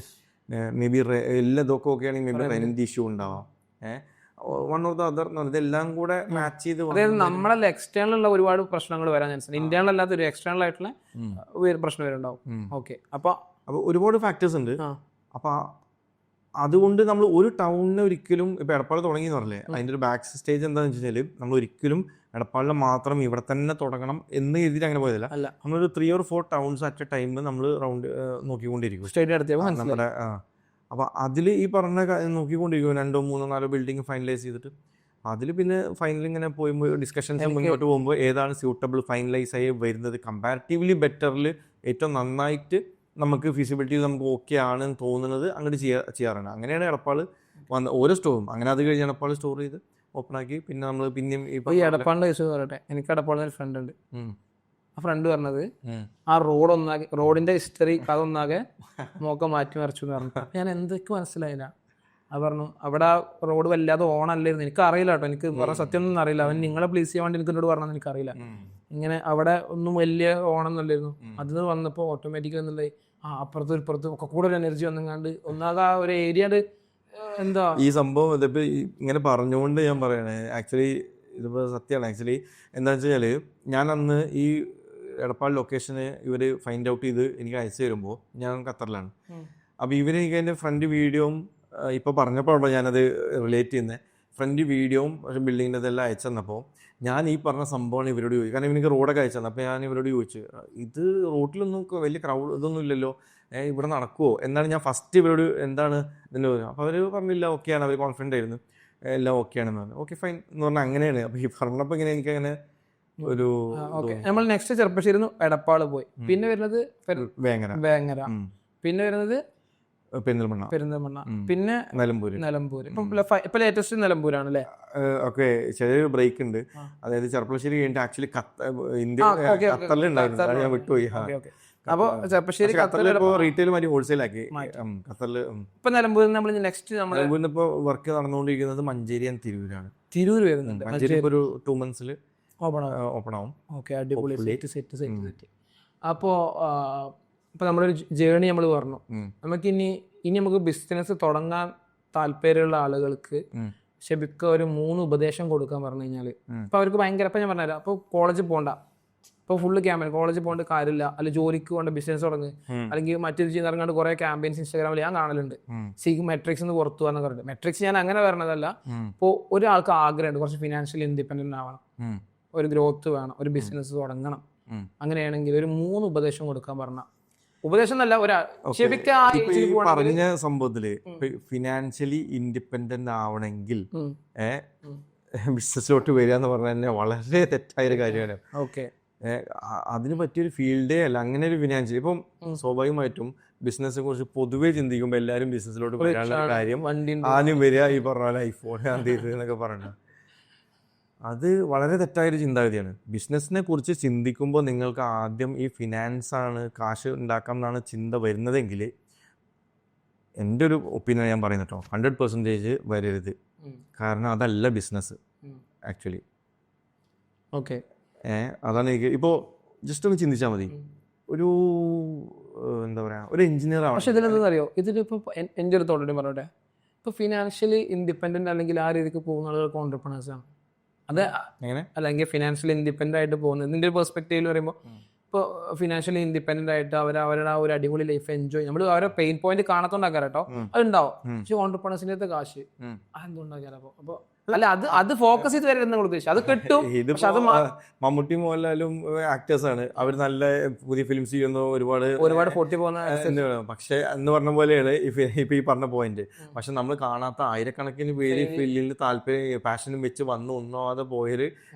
മേ ബി എല്ലാ ഇതൊക്കെ ഓക്കെ ആണെങ്കിൽ മേ ബി റെന്റ് ഇഷ്യൂ ഉണ്ടാവാം. വൺ ഓഫ് ദ അതർ ഇതെല്ലാം കൂടെ മാച്ച് ചെയ്ത് അതായത് നമ്മളല്ല എക്സ്റ്റേണൽ ഉള്ള ഒരുപാട് പ്രശ്നങ്ങൾ വരാൻ ചാൻസ്, ഇന്റേണൽ അല്ലാത്ത ഒരു എക്സ്റ്റേണൽ ആയിട്ടുള്ള പ്രശ്നം വരുന്നുണ്ടാവും. ഓക്കെ, അപ്പോൾ ഒരുപാട് ഫാക്ടേഴ്സ് ഉണ്ട്. അപ്പൊ അതുകൊണ്ട് നമ്മൾ ഒരു ടൗണിനെ ഒരിക്കലും ഇപ്പൊ എടപ്പാൾ തുടങ്ങി എന്ന് പറഞ്ഞില്ലേ, അതിന്റെ ഒരു ബാക്ക് സ്റ്റേജ് എന്താണെന്ന് വെച്ച് കഴിഞ്ഞാൽ നമ്മൾ ഒരിക്കലും എടപ്പാളിൽ മാത്രം ഇവിടെ തന്നെ തുടങ്ങണം എന്ന് എഴുതിയിട്ട് അങ്ങനെ പോയതല്ല. നമ്മളൊരു 3 or 4 towns at A time നമ്മൾ റൗണ്ട് നോക്കിക്കൊണ്ടിരിക്കും നമ്മുടെ. അപ്പോൾ അതിൽ ഈ പറഞ്ഞ നോക്കിക്കൊണ്ടിരിക്കും 2, 3, 4 ബിൽഡിംഗ് ഫൈനലൈസ് ചെയ്തിട്ട് അതിൽ പിന്നെ ഫൈനൽ ഇങ്ങനെ പോയി ഡിസ്കഷൻസ് മുന്നോട്ട് പോകുമ്പോൾ ഏതാണ് സ്യൂട്ടബിൾ ഫൈനലൈസ് ആയി വരുന്നത് കമ്പാരിറ്റീവ്ലി ബെറ്ററിൽ ഏറ്റവും നന്നായിട്ട് നമുക്ക് ഫീസിബിലിറ്റി നമുക്ക് ഓക്കെ ആണെന്ന് തോന്നുന്നത് അങ്ങോട്ട് ചെയ്യാറുണ്ട്. അങ്ങനെയാണ് എടപ്പാൾ വന്ന് ഓരോ സ്റ്റോറും അങ്ങനെ അത് കഴിഞ്ഞ് എടപ്പാൾ സ്റ്റോർ ചെയ്ത് ഓപ്പൺ ആക്കി. പിന്നെ നമ്മൾ പിന്നെയും ഈ എടപ്പാളിൻ്റെ കേസ് പറയട്ടെ, എനിക്ക് എടപ്പാളിൽ ഫ്രണ്ട് ഉണ്ട്. ആ ഫ്രണ്ട് പറഞ്ഞത് ആ റോഡിന്റെ ഹിസ്റ്ററി കഥ ഒന്നാകെ നോക്ക മാറ്റി മറിച്ചു എന്ന് പറഞ്ഞു. ഞാൻ എന്തൊക്കെ മനസ്സിലായില്ല. അത് പറഞ്ഞു അവിടെ ആ റോഡ് വല്ലാതെ ഓണല്ലായിരുന്നു. എനിക്ക് അറിയില്ല കേട്ടോ, എനിക്ക് പറഞ്ഞ സത്യം ഒന്നും അറിയില്ല. അവൻ നിങ്ങളെ പ്ലീസ് ചെയ്യാൻ വേണ്ടി എനിക്ക് എന്നോട് പറഞ്ഞത് എനിക്കറിയില്ല. ഇങ്ങനെ അവിടെ ഒന്നും വലിയ ഓണമെന്നല്ലായിരുന്നു. അതിന് വന്നപ്പോൾ ഓട്ടോമാറ്റിക്കലി എന്നുള്ളത് അപ്പുറത്തും ഇപ്പുറത്തും ഒക്കെ കൂടെ ഒരു എനർജി വന്നങ്ങാണ്ട് ഒന്നാകെ ആ ഒരു ഏരിയ എന്താ ഈ സംഭവം ഇതിപ്പോൾ ഇങ്ങനെ പറഞ്ഞുകൊണ്ട് ഞാൻ പറയണേ. ആക്ച്വലി ഇതിപ്പോൾ സത്യമാണ്. ആക്ച്വലി എന്താണെന്ന് വെച്ച് കഴിഞ്ഞാൽ ഞാൻ അന്ന് ഈ എടപ്പാൾ ലൊക്കേഷന് ഇവർ ഫൈൻഡ് ഔട്ട് ചെയ്ത് എനിക്ക് അയച്ചു തരുമ്പോൾ ഞാൻ ഖത്തറിലാണ്. അപ്പോൾ ഇവർ എനിക്ക് അതിൻ്റെ ഫ്രണ്ട് വീഡിയോയും ഇപ്പോൾ പറഞ്ഞപ്പോഴാണ് ഞാനത് റിലേറ്റ് ചെയ്യുന്നത്. ഫ്രണ്ട് വീഡിയോയും പക്ഷേ ബിൽഡിങ്ങിൻ്റെ ഇതെല്ലാം അയച്ചു തന്നപ്പോൾ ഞാൻ ഈ പറഞ്ഞ സംഭവമാണ് ഇവരോട് ചോദിച്ചു. കാരണം എനിക്ക് റോഡൊക്കെ അയച്ചു തന്നെ. അപ്പോൾ ഞാൻ ഇവരോട് ചോദിച്ചു, ഇത് റോഡിലൊന്നും വലിയ ക്രൗഡ് ഇതൊന്നും ഇല്ലല്ലോ, ഇവിടെ നടക്കുമോ എന്നാണ് ഞാൻ ഫസ്റ്റ് ഇവരോട് എന്താണ് ഇതിൻ്റെ. അപ്പോൾ അവർ പറഞ്ഞില്ല ഓക്കെയാണ്, അവർ കോൺഫിഡൻ്റ് ആയിരുന്നു, എല്ലാം ഓക്കെയാണെന്ന് പറഞ്ഞു. ഓക്കെ ഫൈൻ എന്ന് പറഞ്ഞാൽ അങ്ങനെയാണ്. അപ്പോൾ ഈ പറഞ്ഞപ്പോൾ ഇങ്ങനെ എനിക്കങ്ങനെ ഒരു നമ്മൾ നെക്സ്റ്റ് ചെറുപ്പശ്ശേരി എടപ്പാള് പോയി, പിന്നെ വരുന്നത് വേങ്ങര, പിന്നെ വരുന്നത് പെരിന്തൽമണ്ണ, പിന്നെ നിലമ്പൂര്. ഇപ്പൊ ലേറ്റസ്റ്റ് നിലമ്പൂരാണ് അല്ലേ? ഓക്കെ, ചെറിയൊരു ബ്രേക്ക് ഉണ്ട്. അതായത് ചെറുപ്പശ്ശേരി കഴിഞ്ഞിട്ട് ആക്ച്വലി ഖത്തറിലുണ്ടായിരുന്നു, ഞാൻ വിട്ടുപോയി. അപ്പോൾ ചെറുപ്പശ്ശേരി റീറ്റെയിൽ മാറ്റി ഹോൾസെയിൽ ആക്കി ഖത്തറിൽ. ഇപ്പൊ നിലമ്പൂരിൽ നമ്മൾ നെക്സ്റ്റ് നിലമ്പൂരിൽ ഇപ്പോൾ വർക്ക് നടന്നുകൊണ്ടിരിക്കുന്നത് മഞ്ചേരി ആൻഡ് തിരൂരാണ്. തിരൂർ വരുന്നുണ്ട്. മഞ്ചേരി ഇപ്പോൾ ഒരു 2 months ഓപ്പൺ ആവും. ഓക്കെ, അടിപൊളി. സെറ്റ്. അപ്പോൾ ഇപ്പോൾ നമ്മളൊരു ജേണി നമ്മൾ പറഞ്ഞു. നമുക്ക് ഇനി നമുക്ക് ബിസിനസ് തുടങ്ങാൻ താല്പര്യമുള്ള ആളുകൾക്ക് ഷെബിക്ക ഒരു 3 ഉപദേശം കൊടുക്കാൻ പറഞ്ഞു കഴിഞ്ഞാൽ ഇപ്പോൾ അവർക്ക് ഭയങ്കര, ഇപ്പം ഞാൻ പറഞ്ഞുതരാം, അപ്പോൾ കോളേജിൽ പോകണ്ട, ഇപ്പോൾ ഫുള്ള് ക്യാമ്പയിൻ, കോളേജിൽ പോകേണ്ട കാര്യമില്ല, അല്ലെങ്കിൽ ജോലിക്ക് കൊണ്ട് ബിസിനസ് തുടങ്ങി, അല്ലെങ്കിൽ മറ്റൊരു ചെയ്യുന്ന ഇറങ്ങാണ്ട് കുറേ ക്യാമ്പയിൻസ് ഇൻസ്റ്റാഗ്രാമിൽ ഞാൻ കാണലുണ്ട്. മെട്രിക്സ് എന്ന് പുറത്തു പോകാന്ന് പറഞ്ഞിട്ട്. മെട്രിക്സ് ഞാൻ അങ്ങനെ പറഞ്ഞതല്ല. ഇപ്പോൾ ഒരാൾക്ക് ആഗ്രഹമുണ്ട് കുറച്ച് ഫിനാൻഷ്യലി ഇൻഡിപെൻഡന്റ് ആവണം, ഒരു ഗ്രോത്ത് വേണം, ഒരു ബിസിനസ് തുടങ്ങണം. അങ്ങനെയാണെങ്കിൽ ഒരു 3 ഉപദേശം കൊടുക്കാൻ പറഞ്ഞ, ഉപദേശം എന്നല്ല, പറഞ്ഞ സംഭവത്തില് ഫിനാൻഷ്യലി ഇൻഡിപെൻഡന്റ് ആവണമെങ്കിൽ ബിസിനസ്സിലോട്ട് വരിക എന്ന് പറഞ്ഞാൽ തന്നെ വളരെ തെറ്റായൊരു കാര്യമാണ്. ഓക്കെ, അതിന് പറ്റിയൊരു ഫീൽഡേ അല്ല അങ്ങനെ ഒരു ഫിനാൻഷ്യൽ. ഇപ്പം സ്വാഭാവികമായിട്ടും ബിസിനസിനെ കുറിച്ച് പൊതുവേ ചിന്തിക്കുമ്പോൾ എല്ലാവരും ബിസിനസ്സിലോട്ട് വരാനുള്ള കാര്യം ആദ്യം വരിക ഈ പറഞ്ഞ പോലെ ഐഫോൺ എന്നൊക്കെ പറഞ്ഞു. അത് വളരെ തെറ്റായൊരു ചിന്താഗതിയാണ്. ബിസിനസ്സിനെ കുറിച്ച് ചിന്തിക്കുമ്പോൾ നിങ്ങൾക്ക് ആദ്യം ഈ ഫിനാൻസ് ആണ്, കാശ് ഉണ്ടാക്കാം എന്നാണ് ചിന്ത വരുന്നതെങ്കിൽ എൻ്റെ ഒരു ഒപ്പീനിയൻ ഞാൻ പറയുന്നത് കേട്ടോ, 100% വരരുത്. കാരണം അതല്ല ബിസിനസ് ആക്ച്വലി. ഓക്കെ, അതാണ് എനിക്ക് ഇപ്പോൾ ജസ്റ്റ് ഒന്ന് ചിന്തിച്ചാൽ മതി. ഒരു എന്താ പറയുക, ഒരു എഞ്ചിനീയർ ആണ്. പക്ഷെ ഇതിലെന്താ അറിയോ, ഇതിലിപ്പോൾ എൻ്റെ ഒരു തോട്ടം പറഞ്ഞോട്ടെ, ഇപ്പോൾ ഫിനാൻഷ്യലി ഇൻഡിപെൻഡന്റ് അല്ലെങ്കിൽ ആ രീതിക്ക് പോകുന്ന ആളുകൾക്ക് ഓൺട്രപ്രണേഴ്സാണ്. അത് അല്ലെങ്കിൽ ഫിനാൻഷ്യലി ഇൻഡിപെൻഡന്റ് ആയിട്ട് പോകുന്നത് ഇതിൻ്റെ ഒരു പെർസ്പെക്റ്റീവിൽ പറയുമ്പോൾ, ഇപ്പോൾ ഫിനാൻഷ്യലി ഇൻഡിപെൻഡന്റ് ആയിട്ട് അവരുടെ ആ ഒരു അടിപൊളി ലൈഫ് എൻജോയ്, നമ്മൾ അവരുടെ പെയിൻ പോയിന്റ് കാണാത്തോണ്ടാക്കാറ് കേട്ടോ, അതുണ്ടാവും. പക്ഷെ ഓൺട്രപ്രണേഴ്സിൻ്റെ കാശ് അതെന്തുണ്ടാക്കാറ്? അപ്പോൾ അല്ല, അത് ഫോക്കസ് ചെയ്ത് വരെ നിങ്ങൾ ഉദ്ദേശിച്ചത് അത് കിട്ടും. മമ്മൂട്ടി മോഹൻലാലും ആക്ടേഴ്സ് ആണ്, അവർ നല്ല പുതിയ ഫിലിംസ് ചെയ്യുന്നു, ഒരുപാട് പൊട്ടി പോകുന്ന. പക്ഷെ എന്ന് പറഞ്ഞ പോലെയാണ് ഇപ്പൊ ഈ പറഞ്ഞ പോയിന്റ്. പക്ഷെ നമ്മൾ കാണാത്ത ആയിരക്കണക്കിന് പേര് ഫീൽഡിൽ താല്പര്യം പാഷനും വെച്ച് വന്ന് ഒന്നാമതെ പോയവര്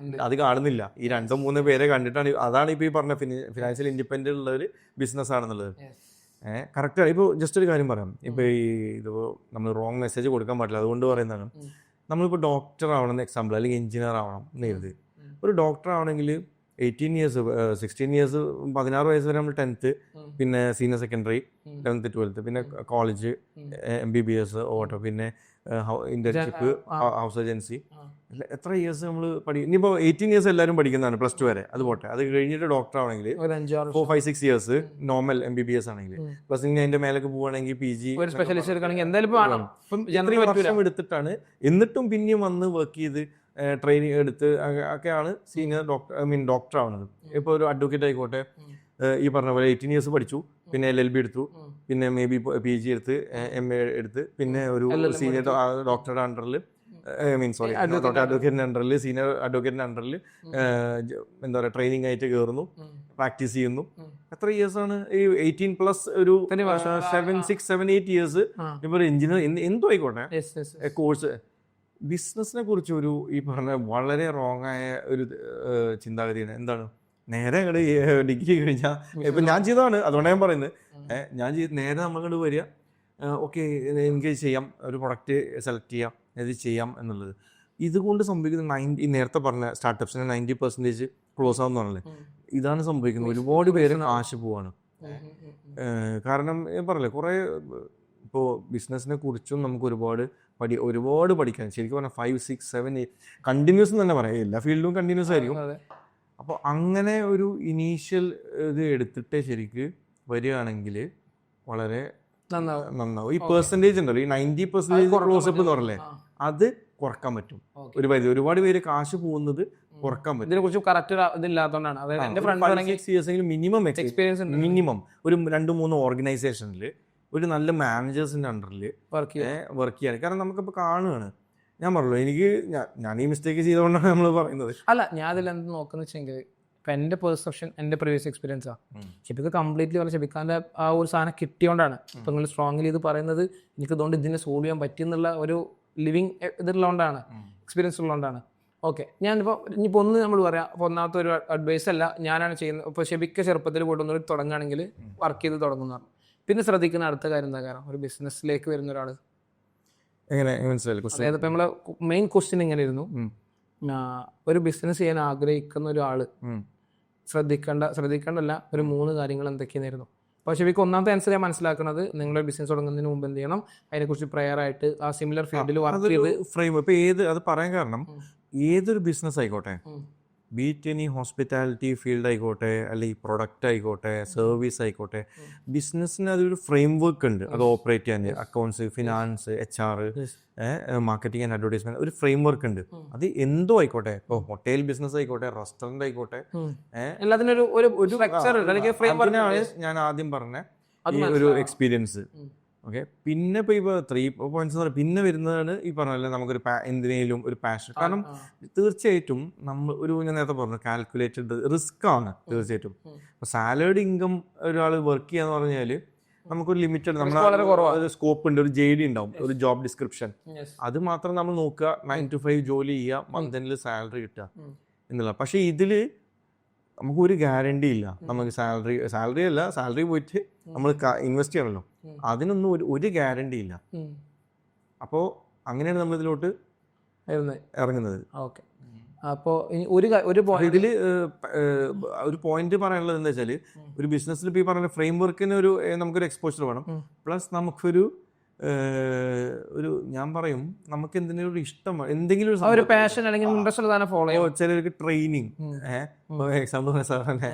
അത് കാണുന്നില്ല. ഈ 2-3 പേരെ കണ്ടിട്ടാണ്. അതാണ് ഇപ്പൊ ഈ പറഞ്ഞ ഫിനാൻഷ്യൽ ഇൻഡിപെൻഡന്റ് ഉള്ള ഒരു ബിസിനസ് ആണെന്നുള്ളത്. കറക്റ്റാണ്. ഇപ്പോൾ ജസ്റ്റ് ഒരു കാര്യം പറയാം. ഇപ്പൊ ഈ ഇതിപ്പോ നമ്മൾ റോങ് മെസ്സേജ് കൊടുക്കാൻ പാടില്ല, അതുകൊണ്ട് പറയുന്നതാണ്. നമ്മളിപ്പോൾ ഡോക്ടർ ആവണം എന്ന് എക്സാമ്പിൾ, അല്ലെങ്കിൽ എഞ്ചിനീയർ ആവണം എന്ന് കരുതി. ഒരു ഡോക്ടർ ആവണമെങ്കിൽ 18 ഇയേഴ്സ് 16 ഇയേഴ്സ് 16 വയസ്സ് വരെ നമ്മൾ 10th, പിന്നെ സീനിയർ സെക്കൻഡറി 11th 12th, പിന്നെ കോളേജ്, MBBS ഓട്ടോ, പിന്നെ ഇന്റേൺഷിപ്പ്, ഹൗസ് ഏജൻസി, എത്ര ഇയേഴ്സ് നമ്മൾ ഇനിയിപ്പോൾ 18 ഇയേഴ്സ് എല്ലാവരും പഠിക്കുന്നതാണ് +2 വരെ. അത് പോട്ടെ, അത് കഴിഞ്ഞിട്ട് ഡോക്ടർ ആവണമെങ്കിൽ 4-5-6 ഇയേഴ്സ് നോർമൽ MBBS ആണെങ്കിൽ, പ്ലസ് ഇനി അതിന്റെ മേലേക്ക് പോവുകയാണെങ്കിൽ PG വർഷം എടുത്തിട്ടാണ്. എന്നിട്ടും പിന്നെയും വന്ന് വർക്ക് ചെയ്ത് ട്രെയിനിങ് എടുത്ത് ഒക്കെയാണ് സീനിയർ ഡോക്ടർ ആവുന്നത്. ഇപ്പോൾ ഒരു അഡ്വക്കേറ്റ് ആയിക്കോട്ടെ, ഈ പറഞ്ഞ പോലെ 18 ഇയേഴ്സ് പഠിച്ചു, പിന്നെ LLB എടുത്തു, പിന്നെ MB PG എടുത്ത്, MA എടുത്ത്, പിന്നെ ഒരു സീനിയർ ഡോക്ടറുടെ അണ്ടറിൽ അഡ്വക്കേറ്റിന്റെ അണ്ടറിൽ, സീനിയർ അഡ്വക്കേറ്റിന്റെ അണ്ടറിൽ എന്താ പറയുക ട്രെയിനിങ് ആയിട്ട് കയറുന്നു, പ്രാക്ടീസ് ചെയ്യുന്നു. എത്ര ഇയേഴ്സ് ആണ് ഈ 18+ ഒരു 7-8 ഇയേഴ്സ്. ഇപ്പൊ ഒരു എഞ്ചിനീയർ എന്തോ ആയിക്കോട്ടെ കോഴ്സ്. ബിസിനസിനെ കുറിച്ച് ഒരു ഈ പറഞ്ഞ വളരെ റോങ് ആയ ഒരു ചിന്താഗതിയാണ്. എന്താണ്, നേരെ അങ്ങോട്ട് ഡിഗ്രി കഴിഞ്ഞാൽ, ഇപ്പൊ ഞാൻ ചെയ്തതാണ്, അതുകൊണ്ടാണ് ഞാൻ പറയുന്നത്. നേരെ നമ്മൾക്കോട് വരിക, ഓക്കെ എനിക്ക് ചെയ്യാം, ഒരു പ്രൊഡക്റ്റ് സെലക്ട് ചെയ്യാം, ഇത് ചെയ്യാം എന്നുള്ളത്. ഇതുകൊണ്ട് സംഭവിക്കുന്ന നേരത്തെ പറഞ്ഞ സ്റ്റാർട്ടപ്സിന് 90% ക്ലോസ് ആവുന്ന പറഞ്ഞല്ലേ, ഇതാണ് സംഭവിക്കുന്നത്. ഒരുപാട് പേര് കാശ് പോവാണ്. കാരണം പറഞ്ഞില്ലേ, കുറേ ഇപ്പോൾ ബിസിനസ്സിനെ കുറിച്ചും നമുക്ക് ഒരുപാട് പഠിക്കാൻ, ശരിക്കും പറഞ്ഞാൽ 5, 6, 7, 8 കണ്ടിന്യൂസ് തന്നെ പറയാം. എല്ലാ ഫീൽഡിലും കണ്ടിന്യൂസ് ആയിരിക്കും. അപ്പോൾ അങ്ങനെ ഒരു ഇനീഷ്യൽ ഇത് എടുത്തിട്ട് ശരിക്ക് വരികയാണെങ്കിൽ വളരെ നന്നാവും. ഈ പെർസെൻറ്റേജ് ഉണ്ടല്ലോ, ഈ 90% ക്ലോസപ്പ് എന്ന് പറഞ്ഞല്ലേ, അത് കുറക്കാൻ പറ്റും. ഒരു പരിധി ഒരുപാട് പേര് കാശ് പോകുന്നത് കുറക്കാൻ പറ്റും. ഇതിനെക്കുറിച്ച് കറക്റ്റ് ഇതില്ലാത്തതുകൊണ്ടാണ്. മിനിമം എക്സ്പീരിയൻസ്, മിനിമം ഒരു 2-3 ഓർഗനൈസേഷനിൽ ഒരു നല്ല മാനേജേഴ്സിന്റെ അണ്ടറിൽ വർക്ക് ചെയ്യാൻ. കാരണം നമുക്കിപ്പോൾ കാണുകയാണ്, ഞാൻ പറഞ്ഞല്ലോ, ഞാൻ ഈ മിസ്റ്റേക്ക് ചെയ്തുകൊണ്ടാണ് നമ്മൾ പറയുന്നത്. അല്ല, ഞാൻ അതിൽ എന്ത് നോക്കുന്ന വെച്ചെങ്കിൽ, ഇപ്പം എൻ്റെ പെർസെപ്ഷൻ, എൻ്റെ പ്രീവിയസ് എക്സ്പീരിയൻസാണ്. ഷെബിക്ക് കംപ്ലീറ്റ്ലി പറഞ്ഞ ഷെബിക്കാൻ്റെ ആ ഒരു സാധനം കിട്ടിയോണ്ടാണ് ഇപ്പം നിങ്ങൾ സ്ട്രോങ്ലി ഇത് പറയുന്നത്. എനിക്ക് ഇതുകൊണ്ട് ഇതിനെ സോൾവ് ചെയ്യാൻ പറ്റിയെന്നുള്ള ഒരു ലിവിങ് ഇതുള്ളതുകൊണ്ടാണ്, എക്സ്പീരിയൻസ് ഉള്ളതുകൊണ്ടാണ്. ഓക്കെ, ഞാനിപ്പോൾ ഇനിയിപ്പോൾ ഒന്ന് നമ്മൾ പറയാം, അപ്പോൾ ഒന്നാമത്തെ ഒരു അഡ്വൈസ് അല്ല, ഞാനാണ് ചെയ്യുന്നത്. ഇപ്പോൾ ഷെബിക്ക് ചെറുപ്പത്തിൽ പോയിട്ട് ഒന്നുകൂടി തുടങ്ങുകയാണെങ്കിൽ വർക്ക് ചെയ്ത് തുടങ്ങുന്നതാണ്. പിന്നെ ശ്രദ്ധിക്കുന്ന അടുത്ത കാര്യം എന്താ, കാരണം ഒരു ബിസിനസ്സിലേക്ക് വരുന്ന ഒരാൾ എങ്ങനെ, അതായത് നമ്മളെ മെയിൻ ക്വസ്റ്റ്യൻ എങ്ങനെ ഇരുന്നു, ഒരു ബിസിനസ് ചെയ്യാൻ ആഗ്രഹിക്കുന്ന ഒരാൾ ശ്രദ്ധിക്കേണ്ടല്ല ഒരു 3 കാര്യങ്ങൾ എന്തൊക്കെയായിരുന്നു. അപ്പോൾ ഷെബിക്ക് ഒന്നാമത്തെ ആൻസർ ഞാൻ മനസ്സിലാക്കുന്നത്, നിങ്ങളുടെ ബിസിനസ് തുടങ്ങുന്നതിന് മുമ്പ് എന്ത് ചെയ്യണം, അതിനെക്കുറിച്ച് പ്രയർ ആയിട്ട് ആ സിമിലർ ഫീൽഡിൽ വർക്ക് ചെയ്ത് ഫ്രെയിം. ഇപ്പോൾ അത് പറയാൻ കാരണം, ഏതൊരു ബിസിനസ് ആയിക്കോട്ടെ, ബീറ്റ് ഇനി ഹോസ്പിറ്റാലിറ്റി ഫീൽഡ് ആയിക്കോട്ടെ, അല്ലെങ്കിൽ പ്രൊഡക്റ്റ് ആയിക്കോട്ടെ, സർവീസ് ആയിക്കോട്ടെ, ബിസിനസ്സിന് അതൊരു ഫ്രെയിം വർക്ക് ഉണ്ട് അത് ഓപ്പറേറ്റ് ചെയ്യാൻ. Accounts, finance, HR, marketing and advertisement, ഒരു ഫ്രെയിം വർക്ക് ഉണ്ട്. അത് എന്തോ ആയിക്കോട്ടെ, ഇപ്പോൾ ഹോട്ടൽ ബിസിനസ് ആയിക്കോട്ടെ, റെസ്റ്റോറൻറ്റ് ആയിക്കോട്ടെ, എല്ലാത്തിനും ഒരു structure ഉണ്ട്, അല്ലെങ്കിൽ framework ഉണ്ട്. അതിനാണ് ഞാൻ ആദ്യം പറഞ്ഞ ഈ ഒരു എക്സ്പീരിയൻസ്. ഓക്കെ, പിന്നെ ഇപ്പോൾ 3 points എന്ന് പറയുന്നത് പിന്നെ വരുന്നതാണ് ഈ പറഞ്ഞ നമുക്കൊരു എന്തിനേലും ഒരു പാഷൻ. കാരണം തീർച്ചയായിട്ടും ഞാൻ നേരത്തെ പറഞ്ഞു കാൽക്കുലേറ്റഡ് റിസ്ക് ആണ് തീർച്ചയായിട്ടും. ഇപ്പോൾ സാലറി ഇൻകം ഒരാൾ വർക്ക് ചെയ്യാന്ന് പറഞ്ഞാൽ നമുക്കൊരു ലിമിറ്റഡ് നമ്മുടെ സ്കോപ്പ് ഉണ്ട്, ഒരു JD ഉണ്ടാവും, ഒരു ജോബ് ഡിസ്ക്രിപ്ഷൻ. അത് മാത്രം നമ്മൾ നോക്കുക, 9 to 5 ജോലി ചെയ്യുക, മന്തിൽ സാലറി കിട്ടുക എന്നുള്ള. പക്ഷെ ഇതില് നമുക്കൊരു ഗ്യാരണ്ടി ഇല്ല. നമുക്ക് സാലറി അല്ല, സാലറി പോയിട്ട് നമ്മൾ ഇൻവെസ്റ്റ് ചെയ്യണമല്ലോ, അതിനൊന്നും ഒരു ഗ്യാരണ്ടി ഇല്ല. അപ്പോൾ അങ്ങനെയാണ് നമ്മൾ ഇതിലോട്ട് ഇറങ്ങുന്നത്. ഓക്കെ, അപ്പോൾ ഇതില് ഒരു പോയിന്റ് പറയാനുള്ളത് എന്താ വെച്ചാൽ, ഒരു ബിസിനസ്സിൽ ഇപ്പോൾ ഈ പറഞ്ഞ ഫ്രെയിം വർക്കിന് നമുക്കൊരു എക്സ്പോഷർ വേണം. പ്ലസ് നമുക്കൊരു ഞാൻ പറയും നമുക്ക് എന്തെങ്കിലും ഒരു ഇഷ്ടം, എന്തെങ്കിലും ഒരു പാഷൻ അല്ലെങ്കിൽ ഇൻട്രസ്റ്റ് ഉള്ള ഫോളോ ചെയ്യും. ചിലർക്ക് ട്രെയിനിങ്, എക്സാമ്പിൾ സാറിനെ,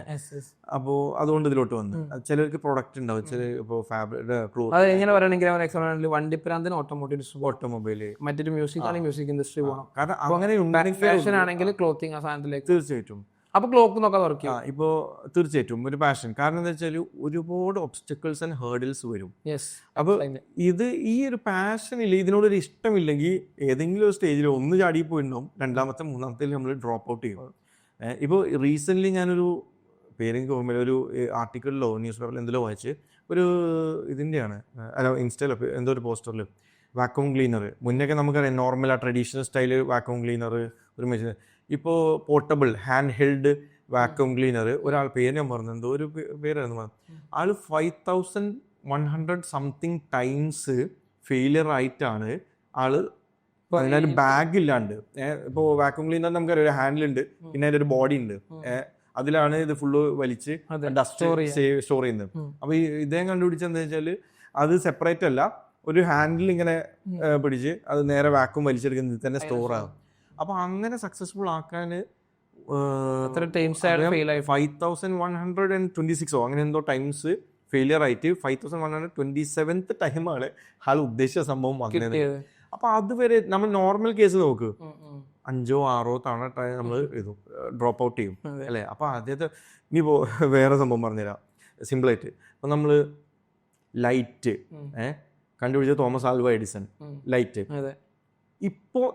അപ്പോൾ അതുകൊണ്ട് ഇതിലോട്ട് വന്നു. ചിലർക്ക് പ്രൊഡക്റ്റ് ഉണ്ടാവും, ചില ഇപ്പോൾ എങ്ങനെ പറയുകയാണെങ്കിൽ വണ്ടി പ്രാന്തിന് ഓട്ടോമൊബൈല്, മറ്റൊരു മ്യൂസിക് ആണെങ്കിൽ മ്യൂസിക് ഇൻഡസ്ട്രി പോകണം. കാരണം അങ്ങനെ ഫാഷൻ ആണെങ്കിൽ ക്ലോത്തിങ് ആ സാധനത്തിലേക്ക് തീർച്ചയായിട്ടും. അപ്പൊ ക്ലോക്ക് നോക്കാൻ തുറക്കും. ഇപ്പോൾ തീർച്ചയായിട്ടും ഒരു പാഷൻ. കാരണം എന്താ വെച്ചാൽ ഒരുപാട് ഒബ്സ്റ്റക്കിൾസ് ആൻഡ് ഹേർഡിൽസ് വരും. അപ്പോൾ ഈ ഒരു പാഷനിൽ ഇതിനോടൊരു ഇഷ്ടമില്ലെങ്കിൽ ഏതെങ്കിലും ഒരു സ്റ്റേജിൽ ഒന്ന് ചാടി പോയിട്ടുണ്ടാവും, രണ്ടാമത്തെ മൂന്നാമത്തെ നമ്മൾ ഡ്രോപ്പ് ഔട്ട് ചെയ്യും. ഇപ്പോൾ റീസെൻ്റ്ലി ഞാനൊരു പേരെനിക്ക് ഓർമ്മയില്ല, ഒരു ആർട്ടിക്കിളിലോ ന്യൂസ് പേപ്പറിൽ എന്തെല്ലോ വായിച്ച്, ഒരു ഇതിൻ്റെയാണ് ഇൻസ്റ്റയിലോ എന്തോ ഒരു പോസ്റ്ററിൽ വാക്യൂം ക്ലീനർ. മുന്നൊക്കെ നമുക്കറിയാം നോർമൽ ആ ട്രഡീഷണൽ സ്റ്റൈൽ വാക്യൂം ക്ലീനർ, ഒരു മെഷീൻ. ഇപ്പോൾ portable hand held vacuum cleaner, ഒരാൾ പേര് ഞാൻ പറഞ്ഞു, എന്തോ ഒരു പേരായിരുന്നു, ആൾ 5100 സംതിങ് ടൈംസ് ഫെയിലിയർ ആയിട്ടാണ് ആള് അതിനൊരു ബാഗ് ഇല്ലാണ്ട്. ഇപ്പോൾ വാക്യൂം ക്ലീനർ നമുക്കറിയാം ഒരു ഹാൻഡിലുണ്ട്, പിന്നെ അതിൻ്റെ ഒരു ബോഡി ഉണ്ട്, അതിലാണ് ഇത് ഫുള്ള് വലിച്ച് ഡസ്റ്റ് സ്റ്റോർ ചെയ്യുന്നത്. അപ്പോൾ ഇദ്ദേഹം കണ്ടുപിടിച്ചത് എന്താ വെച്ചാൽ, അത് സെപ്പറേറ്റ് അല്ല, ഒരു ഹാൻഡിൽ ഇങ്ങനെ പിടിച്ച് അത് നേരെ വാക്യൂം വലിച്ചെടുക്കുന്നത് തന്നെ സ്റ്റോർ ആകും. അപ്പൊ അങ്ങനെ സക്സസ്ഫുൾ ആക്കാൻ 5126 അങ്ങനെ എന്തോ ടൈംസ് ഫെയിലിയർ ആയിട്ട് 5127th ടൈമാണ് ആൾ ഉദ്ദേശിച്ച സംഭവം വന്നത്. അപ്പൊ അതുവരെ നമ്മൾ നോർമൽ കേസ് നോക്ക്, 5 or 6 തവണ നമ്മൾ ഇത് ഡ്രോപ്പ് ഔട്ട് ചെയ്യും അല്ലേ. അപ്പൊ ആദ്യത്തെ ഇനിയിപ്പോ വേറെ സംഭവം പറഞ്ഞുതരാം സിമ്പിളായിട്ട്. അപ്പൊ നമ്മള് ലൈറ്റ് കണ്ടുപിടിച്ചത് തോമസ് ആൽവ എഡിസൺ, ലൈറ്റ്. ഇപ്പോൾ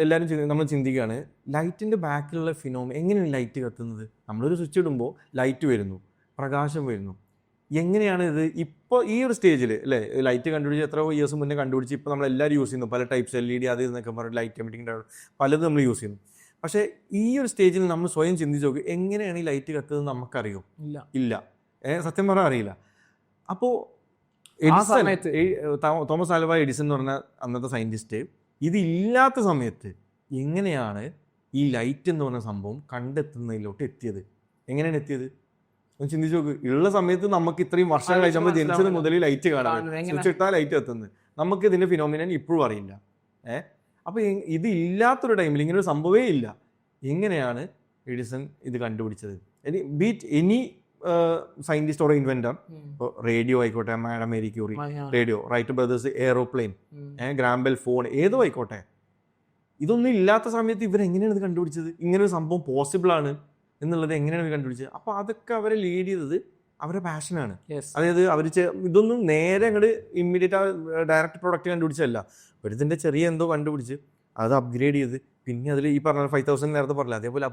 എല്ലാവരും നമ്മൾ ചിന്തിക്കുകയാണ് ലൈറ്റിൻ്റെ ബാക്കിലുള്ള ഫിനോമിന, എങ്ങനെയാണ് ലൈറ്റ് കത്തുന്നത്? നമ്മളൊരു സ്വിച്ച് ഇടുമ്പോൾ ലൈറ്റ് വരുന്നു, പ്രകാശം വരുന്നു. എങ്ങനെയാണ് ഇത് ഇപ്പോൾ ഈ ഒരു സ്റ്റേജിൽ അല്ലേ? ലൈറ്റ് കണ്ടുപിടിച്ച് എത്രയോ ഇയേഴ്സ് മുന്നേ കണ്ടുപിടിച്ച് ഇപ്പോൾ നമ്മളെല്ലാവരും യൂസ് ചെയ്യുന്നു, പല ടൈപ്സ് LED അത് എന്നൊക്കെ പറഞ്ഞിട്ട് ലൈറ്റ് എമിറ്റിംഗ് പലതും നമ്മൾ യൂസ് ചെയ്യുന്നു. പക്ഷേ ഈ ഒരു സ്റ്റേജിൽ നമ്മൾ സ്വയം ചിന്തിച്ച് നോക്കി, എങ്ങനെയാണ് ഈ ലൈറ്റ് കത്തുന്നത് നമുക്കറിയോ? ഇല്ല, സത്യം പറഞ്ഞാൽ അറിയില്ല. അപ്പോൾ തോമസ് ആൽവ എഡിസൺ എന്ന് പറഞ്ഞ അന്നത്തെ സയൻറ്റിസ്റ്റ് ഇതില്ലാത്ത സമയത്ത് എങ്ങനെയാണ് ഈ ലൈറ്റ് എന്ന് പറഞ്ഞ സംഭവം കണ്ടെത്തുന്നതിലോട്ട് എത്തിയത്? എങ്ങനെയാണ് എത്തിയത് ഒന്ന് ചിന്തിച്ച് നോക്ക്. ഉള്ള സമയത്ത് നമുക്ക് ഇത്രയും വർഷം കഴിച്ച് നമ്മൾ ജനിച്ചത് മുതൽ ലൈറ്റ് കാണാൻ, സ്വിച്ച് ഇട്ടാൽ ലൈറ്റ് എത്തുന്നത്, നമുക്ക് ഇതിന്റെ ഫിനോമിനൻ ഇപ്പോഴും അറിയില്ല. അപ്പൊ ഇത് ഇല്ലാത്തൊരു ടൈമിൽ ഇങ്ങനെ ഒരു സംഭവമേ ഇല്ല. എങ്ങനെയാണ് എഡിസൺ ഇത് കണ്ടുപിടിച്ചത്? Beat any scientist or inventor, ഇപ്പോൾ റേഡിയോ ആയിക്കോട്ടെ, madam Marie Curie radio, right brothers aeroplane, Graham Bell phone, ഏതോ ആയിക്കോട്ടെ, ഇതൊന്നും ഇല്ലാത്ത സമയത്ത് ഇവരെങ്ങനെയാണ് ഇത് കണ്ടുപിടിച്ചത്? ഇങ്ങനെ ഒരു സംഭവം പോസിബിൾ ആണ് എന്നുള്ളത് എങ്ങനെയാണ് കണ്ടുപിടിച്ചത്? അപ്പോൾ അതൊക്കെ അവരെ ലീഡ് ചെയ്തത് അവരുടെ പാഷനാണ്. അതായത് അവർ ഇതൊന്നും നേരെ അങ്ങോട്ട് ഇമ്മീഡിയറ്റ് ഡയറക്റ്റ് പ്രോഡക്റ്റ് കണ്ടുപിടിച്ചതല്ല. ഇതിൻ്റെ ചെറിയ എന്തോ കണ്ടുപിടിച്ച് അത് അപ്ഗ്രേഡ് ചെയ്ത് പിന്നെ അതിൽ ഈ പറഞ്ഞ 5000 നേരത്തെ പറഞ്ഞില്ല, അതേപോലെ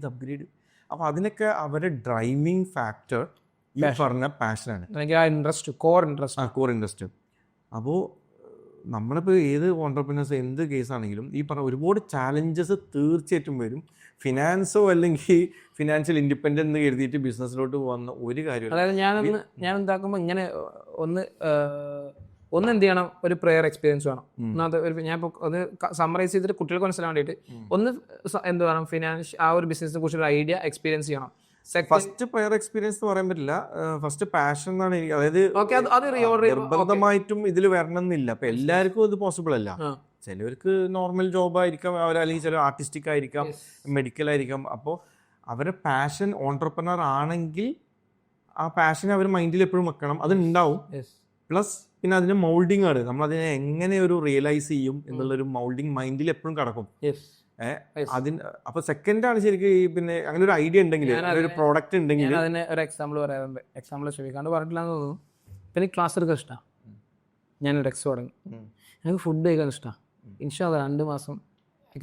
അപ്ഗ്രേഡ്. അപ്പോൾ അതിനൊക്കെ അവരുടെ ഡ്രൈവിംഗ് ഫാക്ടർ ഈ പറഞ്ഞ പാഷനാണ്, കോർ ഇൻട്രസ്റ്റ്. അപ്പോൾ നമ്മളിപ്പോൾ ഏത് ഓൺട്രപ്രനേഴ്സ് എന്ത് കേസാണെങ്കിലും ഈ പറഞ്ഞ ഒരുപാട് ചാലഞ്ചസ് തീർച്ചയായിട്ടും വരും. ഫിനാൻസോ അല്ലെങ്കിൽ ഫിനാൻഷ്യൽ ഇൻഡിപെൻഡൻസ് എന്ന് കരുതിയിട്ട് ബിസിനസ്സിലോട്ട് വന്ന ഒരു കാര്യം. അതായത് ഞാൻ എന്താക്കുമ്പോൾ ഇങ്ങനെ ഒന്ന് എന്ത് ചെയ്യണം, ഒരു പ്രെയർ എക്സ്പീരിയൻസ് വേണം. ഞാൻ ഇപ്പോൾ ഒന്ന് സമ്മറൈസ് ചെയ്തിട്ട് കുട്ടികൾക്ക് മനസ്സിലാൻ വേണ്ടിയിട്ട് ഒന്ന് എന്ത് വേണം, ഫിനാൻഷ്യൽ ആ ഒരു ബിസിനസിനെ കുറിച്ചൊരു ഐഡിയ എക്സ്പീരിയൻസ് ചെയ്യണം. ഫസ്റ്റ് പ്രയർ എക്സ്പീരിയൻസ് എന്ന് പറയാൻ പറ്റില്ല, ഫസ്റ്റ് പാഷൻ എന്നാണ് എനിക്ക്. അതായത് നിർബന്ധമായിട്ടും ഇതിൽ വരണം എന്നില്ല, അപ്പൊ എല്ലാവർക്കും ഇത് പോസിബിൾ അല്ല. ചിലവർക്ക് നോർമൽ ജോബ് ആയിരിക്കാം, അല്ലെങ്കിൽ ചില ആർട്ടിസ്റ്റിക് ആയിരിക്കാം, മെഡിക്കൽ ആയിരിക്കാം. അപ്പോൾ അവരുടെ പാഷൻ ഓൺട്രപ്രനർ ആണെങ്കിൽ ആ പാഷൻ അവർ മൈൻഡിൽ എപ്പോഴും വെക്കണം, അതുണ്ടാവും. പ്ലസ് പിന്നെ അതിന് മൗൾഡിങ് ആണ്, നമ്മൾ അതിനെ എങ്ങനെ ഒരു റിയലൈസ് ചെയ്യും എന്നുള്ളൊരു മൗൾഡിങ് മൈൻഡിൽ എപ്പോഴും കിടക്കും. അതിന് അപ്പൊ സെക്കൻഡ് ആണ് ശരിക്കും ഈ പിന്നെ അങ്ങനെ ഒരു ഐഡിയ ഉണ്ടെങ്കിൽ, ഒരു പ്രോഡക്റ്റ് ഉണ്ടെങ്കിൽ. അതിന് ഒരു എക്സാമ്പിൾ പറയാറുണ്ട്, എക്സാമ്പിൾ ചോദിക്കാണ്ട് പറഞ്ഞിട്ടില്ലാന്ന് തോന്നുന്നു. ഇപ്പം എനിക്ക് ക്ലാസ് എടുക്കാൻ ഇഷ്ടമാണ്, ഞാനൊരു എക്സ് തുടങ്ങി, എനിക്ക് ഫുഡ് കഴിക്കാൻ ഇഷ്ടമാണ്. ഇൻഷാ അല്ലാഹ് 2 മാസം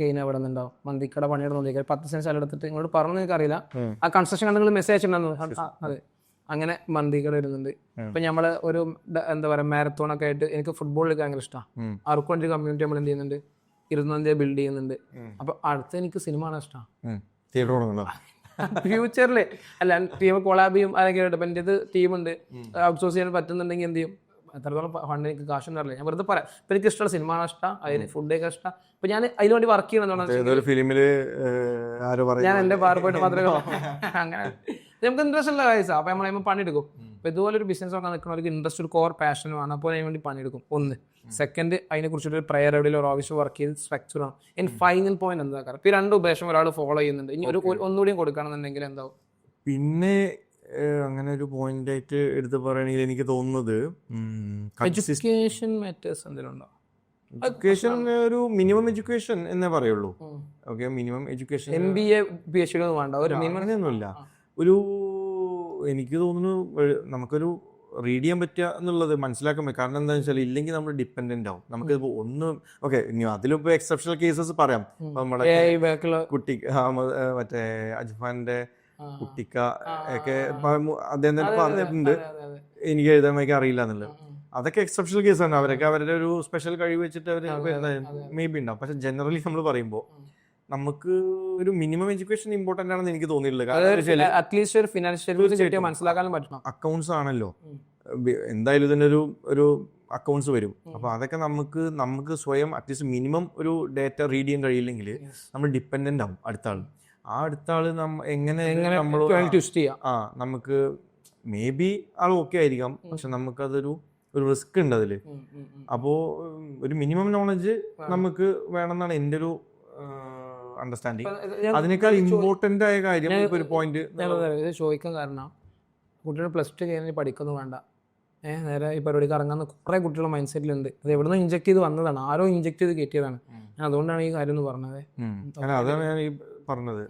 കഴിഞ്ഞാൽ അവിടെ നിന്നുണ്ടാവും മന്തിക്കട പണിയെടുത്തോണ്ടിരിക്കുക. 10 സെൻറ്റ് സ്ഥലം എടുത്തിട്ട് നിങ്ങളോട് പറഞ്ഞു എനിക്കറിയില്ല, ആ കൺസ്ട്രക്ഷൻ കണ്ട് നിങ്ങൾ മെസ്സേജ് അയച്ചിട്ടുണ്ടായിരുന്നു. അതെ, അങ്ങനെ മന്തിക്കട വരുന്നുണ്ട്. ഇപ്പം നമ്മൾ ഒരു എന്താ പറയുക മാരത്തോൺ ഒക്കെ ആയിട്ട് എനിക്ക് ഫുട്ബോൾ കളിക്കാൻ ഭയങ്കര ഇഷ്ടമാണ്. ആർക്കും ഒരു കമ്മ്യൂണിറ്റി നമ്മൾ എന്ത് ചെയ്യുന്നുണ്ട്, 20 ബിൽഡ് ചെയ്യുന്നുണ്ട്. അപ്പൊ അടുത്ത എനിക്ക് സിനിമ കാണാൻ ഇഷ്ടമാണ്. ഫ്യൂച്ചറിൽ അല്ല ടീം കൊളാബ് ചെയ്യും, അല്ലെങ്കിൽ എൻ്റെ ടീമുണ്ട്, ഔട്ട്സോഴ്സ് ചെയ്യാൻ പറ്റുന്നുണ്ടെങ്കിൽ എന്ത് ചെയ്യും. എത്രത്തോളം ഫണ്ട് എനിക്ക് കാശൊന്നും അറിയില്ല, ഞാൻ വെറുതെ പറയാം. ഇപ്പം എനിക്ക് ഇഷ്ടമുള്ള സിനിമ കാണാൻ ഇഷ്ടം, അതിന് ഫുഡ് കഴിക്കാൻ ഇഷ്ടം. ഇപ്പം ഞാൻ അതിന് വേണ്ടി വർക്ക് ചെയ്യണമെന്നാണ് ഫിലിമില് ഞാൻ എൻ്റെ ബാർ പോയിട്ട് മാത്രമേ അങ്ങനെ നമുക്ക് ഇൻട്രസ്റ്റ് ഉള്ള കാര്യം. അപ്പം നമ്മൾ അതിന് പണിയെടുക്കും. അപ്പോൾ ഇതുപോലെ ഒരു ബിസിനസ് ഒക്കെ നിൽക്കുന്നവർക്ക് ഇൻട്രസ്റ്റ്, ഒരു കോർ പാഷനുമാണ്. അപ്പോൾ അതിന് വേണ്ടി പണിയെടുക്കും. ഒന്ന് സെക്കൻഡ്, അതിനെക്കുറിച്ചൊരു പ്രയർ എവിടെയും ഒരു ഓഫീസ് വർക്ക് ചെയ്ത് സ്ട്രക്ചർ ആണ്. ഇനി ഫൈനൽ പോയിന്റ് എന്താ കാരണം, ഇപ്പോൾ 2 ഉപദേശം ഒരാൾ ഫോളോ ചെയ്യുന്നുണ്ട്, ഇനി ഒന്നുകൂടിയും കൊടുക്കുകയാണെന്നുണ്ടെങ്കിൽ എന്താവും? പിന്നെ അങ്ങനെ ഒരു പോയിന്റ് ആയിട്ട് എടുത്ത് പറയുകയാണെങ്കിൽ എനിക്ക് തോന്നുന്നത് എഡ്യൂക്കേഷൻ മാറ്റേഴ്സ് എന്തെങ്കിലും ഉണ്ടോ? എഡ്യൂക്കേഷൻ ഒരു മിനിമം എഡ്യൂക്കേഷൻ എന്നേ പറയുള്ളൂ. Okay, minimum education MBA PhD ഒന്നും വേണ്ട, ഒരു മിനിമം അങ്ങനെയൊന്നുമില്ല. ഒരു എനിക്ക് തോന്നുന്നു നമുക്കൊരു റീഡ് ചെയ്യാൻ പറ്റുക എന്നുള്ളത് മനസ്സിലാക്കാൻ പറ്റും. കാരണം എന്താണെന്ന് വെച്ചാൽ ഇല്ലെങ്കിൽ നമ്മൾ ഡിപ്പെൻഡന്റ് ആവും. നമുക്ക് ഒന്നും ഓക്കെ, ഇനി അതിലിപ്പോൾ എക്സെപ്ഷണൽ കേസസ് പറയാം. നമ്മുടെ കുട്ടി മറ്റേ അജ്ഫാന്റെ കുട്ടിക്ക ഒക്കെ അദ്ദേഹം തന്നെ പറഞ്ഞിട്ടുണ്ട് എനിക്ക് എഴുതാൻ വയ്ക്കാൻ അറിയില്ല എന്നുള്ളത്. അതൊക്കെ എക്സെപ്ഷണൽ കേസാണ്. അവരൊക്കെ അവരുടെ ഒരു സ്പെഷ്യൽ കഴിവ് വെച്ചിട്ട് അവർ മേ ബി ഉണ്ടാവും. പക്ഷെ ജനറലി നമ്മൾ പറയുമ്പോൾ നമുക്ക് ഒരു മിനിമം എഡ്യൂക്കേഷൻ ഇമ്പോർട്ടന്റ് ആണെന്ന് എനിക്ക് തോന്നിയിട്ടില്ല. അറ്റ്ലീസ്റ്റ് ഒരു ഫിനാൻഷ്യൽ മനസ്സിലാക്കാനും പറ്റണം. അക്കൗണ്ട്സ് ആണല്ലോ, എന്തായാലും ഇതിന്റെ ഒരു അക്കൗണ്ട്സ് വരും. അപ്പൊ അതൊക്കെ നമുക്ക് സ്വയം അറ്റ്ലീസ്റ്റ് മിനിമം ഒരു ഡേറ്റ റീഡ് ചെയ്യാൻ കഴിയില്ലെങ്കിൽ നമ്മൾ ഡിപ്പെൻഡന്റ് ആവും അടുത്ത ആൾ. ആ അടുത്ത ആള് എങ്ങനെ നമ്മൾ നമുക്ക് മേ ബി ആൾ ഓക്കെ ആയിരിക്കാം, പക്ഷെ നമുക്കതൊരു റിസ്ക് ഉണ്ട് അതില്. അപ്പോ ഒരു മിനിമം നോളജ് നമുക്ക് വേണമെന്നാണ് എൻ്റെ ഒരു അണ്ടർസ്റ്റാൻഡിങ്. അതിനേക്കാൾ ഇമ്പോർട്ടന്റ് ആയ കാര്യം ഒരു പോയിന്റ് ചോദിക്കാൻ കാരണം, കുട്ടികൾ +2 കഴിഞ്ഞ് പഠിക്കൊന്നും വേണ്ട, നേരെ ഈ പരിപാടിക്ക് ഇറങ്ങാന്ന് കുറേ കുട്ടികളുടെ മൈൻഡ് സെറ്റിലുണ്ട്. അത് എവിടെ നിന്ന് ഇഞ്ചക്ട് ചെയ്ത് വന്നതാണ്, ആരോ ഇഞ്ചക്ട് ചെയ്ത് കയറ്റിയതാണ്. ഞാൻ അതുകൊണ്ടാണ് ഈ കാര്യം എന്ന് പറഞ്ഞത്. അതാണ് ഞാൻ ഈ പറഞ്ഞത്.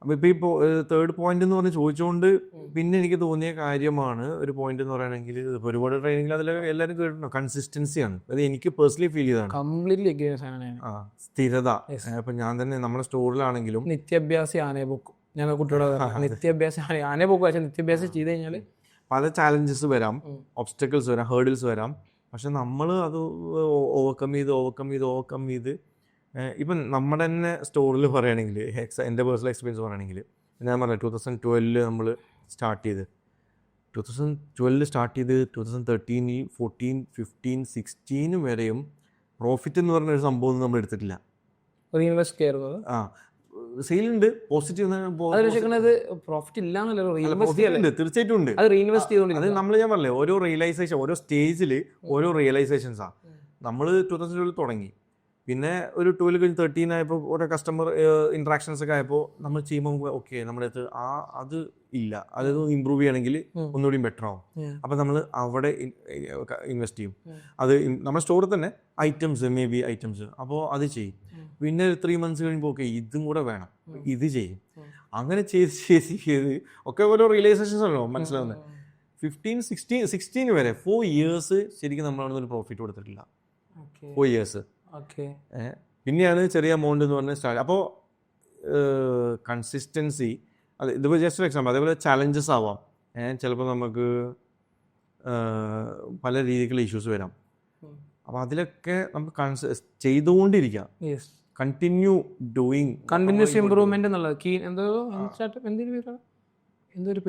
അപ്പൊ ഇപ്പോൾ 3rd പോയിന്റ് എന്ന് പറഞ്ഞ് ചോദിച്ചുകൊണ്ട് പിന്നെ എനിക്ക് തോന്നിയ കാര്യമാണ് ഒരു പോയിന്റ് എന്ന് പറയുകയാണെങ്കിൽ, ഒരുപാട് ട്രെയിനിങ്ങിൽ അതിൽ എല്ലാവരും കേട്ടിട്ടുണ്ടോ, കൺസിസ്റ്റൻസിയാണ്. അത് എനിക്ക് പേഴ്സണലി ഫീൽ ചെയ്തതാണ്. കംപ്ലീറ്റ്ലി സ്ഥിരത. ഇപ്പൊ ഞാൻ തന്നെ നമ്മുടെ സ്റ്റോറിലാണെങ്കിലും നിത്യാഭ്യാസി ആനയെ പോക്കും, ഞങ്ങൾ കുട്ടികളെ നിത്യാഭ്യാസി ആനയെ പോക്കും. പക്ഷെ നിത്യാഭ്യാസം ചെയ്ത് കഴിഞ്ഞാൽ പല ചാലഞ്ചസ് വരാം, ഒബ്സ്റ്റക്കിൾസ് വരാം, ഹേർഡിൽസ് വരാം. പക്ഷെ നമ്മൾ അത് ഓവർകം ചെയ്ത് ഇപ്പം നമ്മുടെ തന്നെ സ്റ്റോറിൽ പറയുകയാണെങ്കിൽ, എൻ്റെ പേഴ്സണൽ എക്സ്പീരിയൻസ് പറയുകയാണെങ്കിൽ, ഞാൻ പറഞ്ഞ 2012 നമ്മൾ സ്റ്റാർട്ട് ചെയ്ത് 2013 14 15 16 വരെയും പ്രോഫിറ്റ് എന്ന് പറഞ്ഞൊരു സംഭവം നമ്മൾ എടുത്തിട്ടില്ല. സെയിലുണ്ട്, പോസിറ്റീവ് പ്രോഫിറ്റ് ഇല്ലാന്നല്ലോ, തീർച്ചയായിട്ടും ഉണ്ട്. അത് നമ്മൾ ഞാൻ പറഞ്ഞില്ലേ, ഓരോ റിയലൈസേഷൻ, ഓരോ സ്റ്റേജിൽ ഓരോ റിയലൈസേഷൻസാണ്. നമ്മൾ 2012 തുടങ്ങി, പിന്നെ ഒരു 12 കഴിഞ്ഞ് 13 ആയപ്പോൾ ഓരോ കസ്റ്റമർ ഇന്ററാക്ഷൻസ് ഒക്കെ ആയപ്പോൾ നമ്മൾ ചെയ്യുമ്പോൾ ഓക്കെ നമ്മുടെ അടുത്ത് അത് ഇല്ല, അതായത് ഇമ്പ്രൂവ് ചെയ്യണമെങ്കിൽ ഒന്നുകൂടി ബെറ്റർ ആവും. അപ്പം നമ്മൾ അവിടെ ഇൻവെസ്റ്റ് ചെയ്യും. അത് നമ്മുടെ സ്റ്റോറിൽ തന്നെ മേ ബി ഐറ്റംസ്, അപ്പോൾ അത് ചെയ്യും. പിന്നെ 3 months കഴിയുമ്പോൾ ഓക്കെ ഇതും കൂടെ വേണം, ഇത് ചെയ്യും. അങ്ങനെ ചെയ്ത് ഒക്കെ ഓരോ റിയലൈസേഷൻസ് ആണല്ലോ മനസ്സിലാവുന്നത്. 15 16 വരെ 4 years ശരിക്കും നമ്മളവിടെ ഒരു പ്രോഫിറ്റ് കൊടുത്തിട്ടില്ല. 4 years. പിന്നെയാണ് ചെറിയ എമൗണ്ട് എന്ന് പറഞ്ഞ സ്റ്റാർട്ട്. അപ്പോൾ കൺസിസ്റ്റൻസി, അത് ഇതിപ്പോൾ ജസ്റ്റ് ഒരു എക്സാമ്പിൾ. അതേപോലെ ചലഞ്ചസ് ആവാം, ചിലപ്പോൾ നമുക്ക് പല രീതിക്കുള്ള ഇഷ്യൂസ് വരാം. അപ്പോൾ അതിലൊക്കെ നമുക്ക് ചെയ്തുകൊണ്ടിരിക്കാം, കണ്ടിന്യൂ ഡൂയിങ്, കണ്ടിന്യൂസ് ഇമ്പ്രൂവ്മെന്റ് എന്നുള്ളത്. എന്തൊരു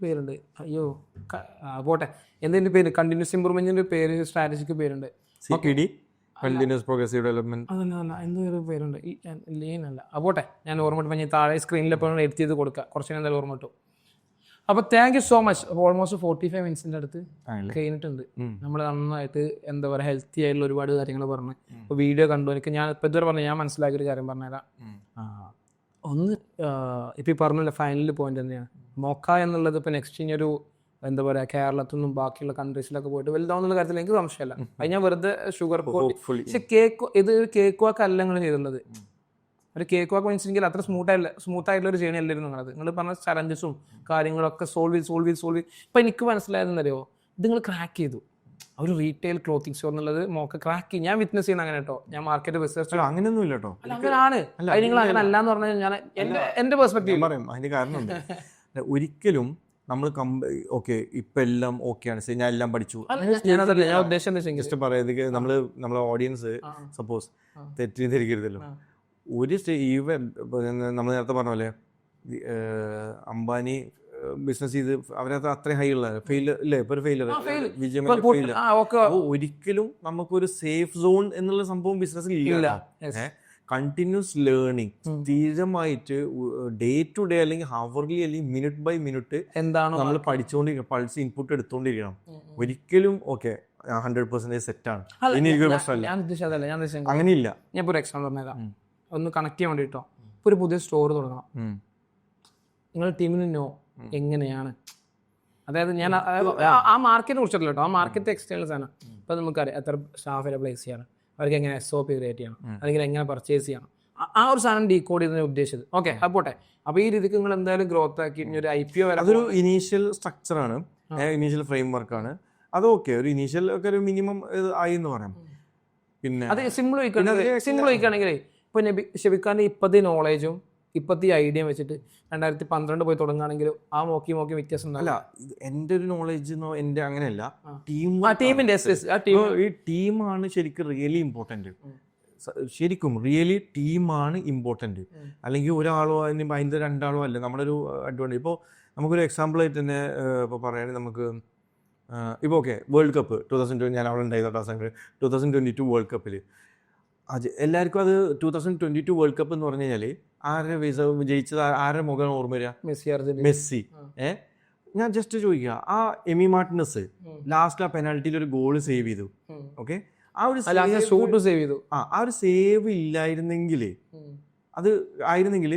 പേരുണ്ട് അയ്യോ പോട്ടെ, എന്തിന്റെ പേര്, കണ്ടിന്യൂസ് ഇമ്പ്രൂവ്മെന്റിന്റെ പേര്, സ്ട്രാറ്റജിക്ക് പേരുണ്ട്, കണ്ടിന്യൂസ് പ്രോഗ്രസീവ് ഡെവലപ്മെന്റ്, അതല്ല എന്തൊരു പേരുണ്ട്, ലീനല്ല. പോട്ടെ, ഞാൻ ഓർമ്മ താഴെ സ്ക്രീനിൽ എപ്പോഴും എഡിറ്റ് ചെയ്ത് കൊടുക്കുക, കുറച്ച് എന്തായാലും ഓർമ്മ കിട്ടും. അപ്പോൾ thank you so much. Almost 45 മിനിറ്റ്സിൻ്റെ അടുത്ത് ആണല്ലേ? കഴിഞ്ഞിട്ടുണ്ട്. നമ്മൾ നന്നായിട്ട് എന്താ പറയുക ഹെൽത്തി ആയിട്ടുള്ള ഒരുപാട് കാര്യങ്ങൾ പറഞ്ഞു. ഇപ്പോൾ വീഡിയോ കണ്ടു എനിക്ക് ഞാൻ ഇപ്പോൾ ഇതുവരെ പറഞ്ഞു ഞാൻ മനസ്സിലാക്കിയ ഒരു കാര്യം പറഞ്ഞുതരാം. ഒന്ന് ഇപ്പോൾ ഈ പറഞ്ഞില്ല ഫൈനൽ പോയിന്റ് തന്നെയാണ് മൊക്ക എന്നുള്ളത്. ഇപ്പോൾ നെക്സ്റ്റ് ഇനിയൊരു എന്താ പറയുക കേരളത്തിൽ നിന്നും ബാക്കിയുള്ള കൺട്രീസിലൊക്കെ പോയിട്ട് വലുതാവുന്നുള്ള കാര്യത്തിൽ എനിക്ക് സംശയമില്ല. അത് ഞാൻ വെറുതെ ഷുഗർ കോട്ട്. പക്ഷെ ഇത് കേക്ക് വാക്ക് അല്ല നിങ്ങൾ ചെയ്തിട്ടുള്ളത്. ഒരു കേക്ക് വാക്ക് മനസ്സിലെങ്കിൽ അത്ര സ്മൂത്തായിട്ടുള്ള ഒരു ജേണി അല്ലായിരുന്നു നിങ്ങളത്. നിങ്ങൾ പറഞ്ഞ ചലഞ്ചസും കാര്യങ്ങളൊക്കെ സോൾവ് ചെയ്ത് ഇപ്പം എനിക്ക് മനസ്സിലായതെന്നറിയോ, ഇത് നിങ്ങൾ ക്രാക്ക് ചെയ്തു. ഒരു റീറ്റെയിൽ ക്ലോത്തിങ് സ്റ്റോർ എന്നുള്ളത് മോക്ക ക്രാക്ക് ചെയ്യും. ഞാൻ വിറ്റ്നസ് ചെയ്യുന്ന അങ്ങനെ കേട്ടോ. ഞാൻ മാർക്കറ്റ് റിസർച്ച് അങ്ങനെയൊന്നും ഇല്ല കേട്ടോ. അങ്ങനെയാണ് നിങ്ങൾ അങ്ങനെ അല്ലാന്ന് പറഞ്ഞാൽ ഞാൻ എൻ്റെ പെർസ്പെക്റ്റീവ് പറയും. അതിന് കാരണമുണ്ട്. ഒരിക്കലും നമ്മൾ ഓക്കെ ഇപ്പം എല്ലാം ഓക്കെയാണ്, ഞാൻ എല്ലാം പഠിച്ചു. ഞാൻ ഉദ്ദേശം ജസ്റ്റ് പറയാം, നമ്മളെ ഓഡിയൻസ് സപ്പോസ് തെറ്റിദ്ധരിക്കരുതല്ലോ. ഒരു ഈവൻ നമ്മൾ നേരത്തെ പറഞ്ഞ പോലെ അംബാനി ബിസിനസ് ചെയ്ത് അവരത് അത്രയും ഹൈ ഉള്ള ഫെയിലർ ഇല്ലേ? ഇപ്പൊ ഒരു ഫെയിലർ വിജയം. ഒരിക്കലും നമുക്കൊരു സേഫ് സോൺ എന്നുള്ള സംഭവം ബിസിനസ്സിൽ ഇല്ല. കണ്ടിന്യൂസ് ലേണിംഗ്, സ്ഥിരമായിട്ട് ഡേ ടു ഡേ അല്ലെങ്കിൽ ഹവർലി അല്ലെങ്കിൽ മിനിറ്റ് ബൈ മിനിറ്റ് എന്താണ് നമ്മൾ പഠിച്ചുകൊണ്ടിരിക്കണം, പൾസ് ഇൻപുട്ട് എടുത്തുകൊണ്ടിരിക്കണം. ഒരിക്കലും ഓക്കെ 100% സെറ്റാണ് ഇനി പ്രശ്നമല്ല, അങ്ങനെയില്ല. ഞാൻ ഒരു എക്സാമ്പിൾ പറഞ്ഞുതരാം, ഒന്ന് കണക്ട് ചെയ്യാൻ വേണ്ടിട്ടോ. ഇപ്പോൾ ഒരു പുതിയ സ്റ്റോർ തുടങ്ങണം, നിങ്ങളുടെ ടീമിന് നോ എങ്ങനെയാണ്, അതായത് ഞാൻ ആ മാർക്കറ്റിനെ കുറിച്ചിട്ടില്ല കേട്ടോ. ആ മാർക്കറ്റ് എക്സ്റ്റേണൽസ് ആണ്. ഇപ്പം നമുക്കറിയാം എത്ര സ്റ്റാഫിനെ പ്ലേസ് ചെയ്യണം, അവർക്ക് എങ്ങനെ SOP ക്രിയേറ്റ് ചെയ്യണം, അല്ലെങ്കിൽ എങ്ങനെ പർച്ചേസ് ചെയ്യണം, ആ ഒരു സാധനം ഡീകോഡ് ചെയ്തതിന് ഉദ്ദേശിച്ചത്. ഓക്കെ അത് പോട്ടെ. അപ്പോൾ ഈ രീതിക്ക് നിങ്ങൾ എന്തായാലും ഗ്രോത്ത് ആക്കി ഒരു IPO വരെ അതൊരു ഇനീഷ്യൽ സ്ട്രക്ചറാണ്, ഇനീഷ്യൽ ഫ്രെയിം വർക്കാണ്. അത് ഓക്കെ, ഒരു ഇനീഷ്യൽ ഒക്കെ ഒരു മിനിമം ആയി എന്ന് പറയാം. പിന്നെ അത് സിമ്പിൾ വയ്ക്കുകയാണെങ്കിലേ ഇപ്പോൾ ഷെബിഖാൻ്റെ ഇപ്പോഴത്തെ നോളേജും ഇപ്പോഴത്തെ ഐഡിയ വെച്ചിട്ട് 2012 പോയി തുടങ്ങുകയാണെങ്കിലും ആ നോക്കി വ്യത്യാസം അല്ല. എൻ്റെ ഒരു നോളേജ് എൻ്റെ അങ്ങനെയല്ല, ഈ ടീമാണ് ശരിക്കും റിയലി ഇമ്പോർട്ടൻറ്റ്. ശരിക്കും റിയലി ടീമാണ് ഇമ്പോർട്ടൻറ്റ്. അല്ലെങ്കിൽ ഒരാളോ അതിൻ്റെ രണ്ടാളോ അല്ല നമ്മുടെ ഒരു അഡ്വാൻറ്റേജ്. ഇപ്പോൾ നമുക്കൊരു എക്സാമ്പിളായിട്ട് തന്നെ ഇപ്പോൾ പറയുകയാണെങ്കിൽ നമുക്ക് ഇപ്പോൾ ഓക്കെ വേൾഡ് കപ്പ് 2020 ഞാൻ അവിടെ ഉണ്ടായിരുന്നു. 2022 വേൾഡ് കപ്പിൽ എല്ലാവർക്കും അത് 2022 വേൾഡ് കപ്പ് എന്ന് പറഞ്ഞു കഴിഞ്ഞാൽ ആരുടെ ജയിച്ചത്, ആരുടെ മുഖം ഓർമ്മ വരിക? മെസ്സി. ഞാൻ ജസ്റ്റ് ചോദിക്കുക, ആ എമി മാർട്ടിനസ് ലാസ്റ്റ് ആ പെനാൽറ്റിയിൽ ഒരു ഗോൾ സേവ് ചെയ്തു. ഓക്കെ, ആ ഒരു സേവ് ഇല്ലായിരുന്നെങ്കിൽ അത് ആയിരുന്നെങ്കിൽ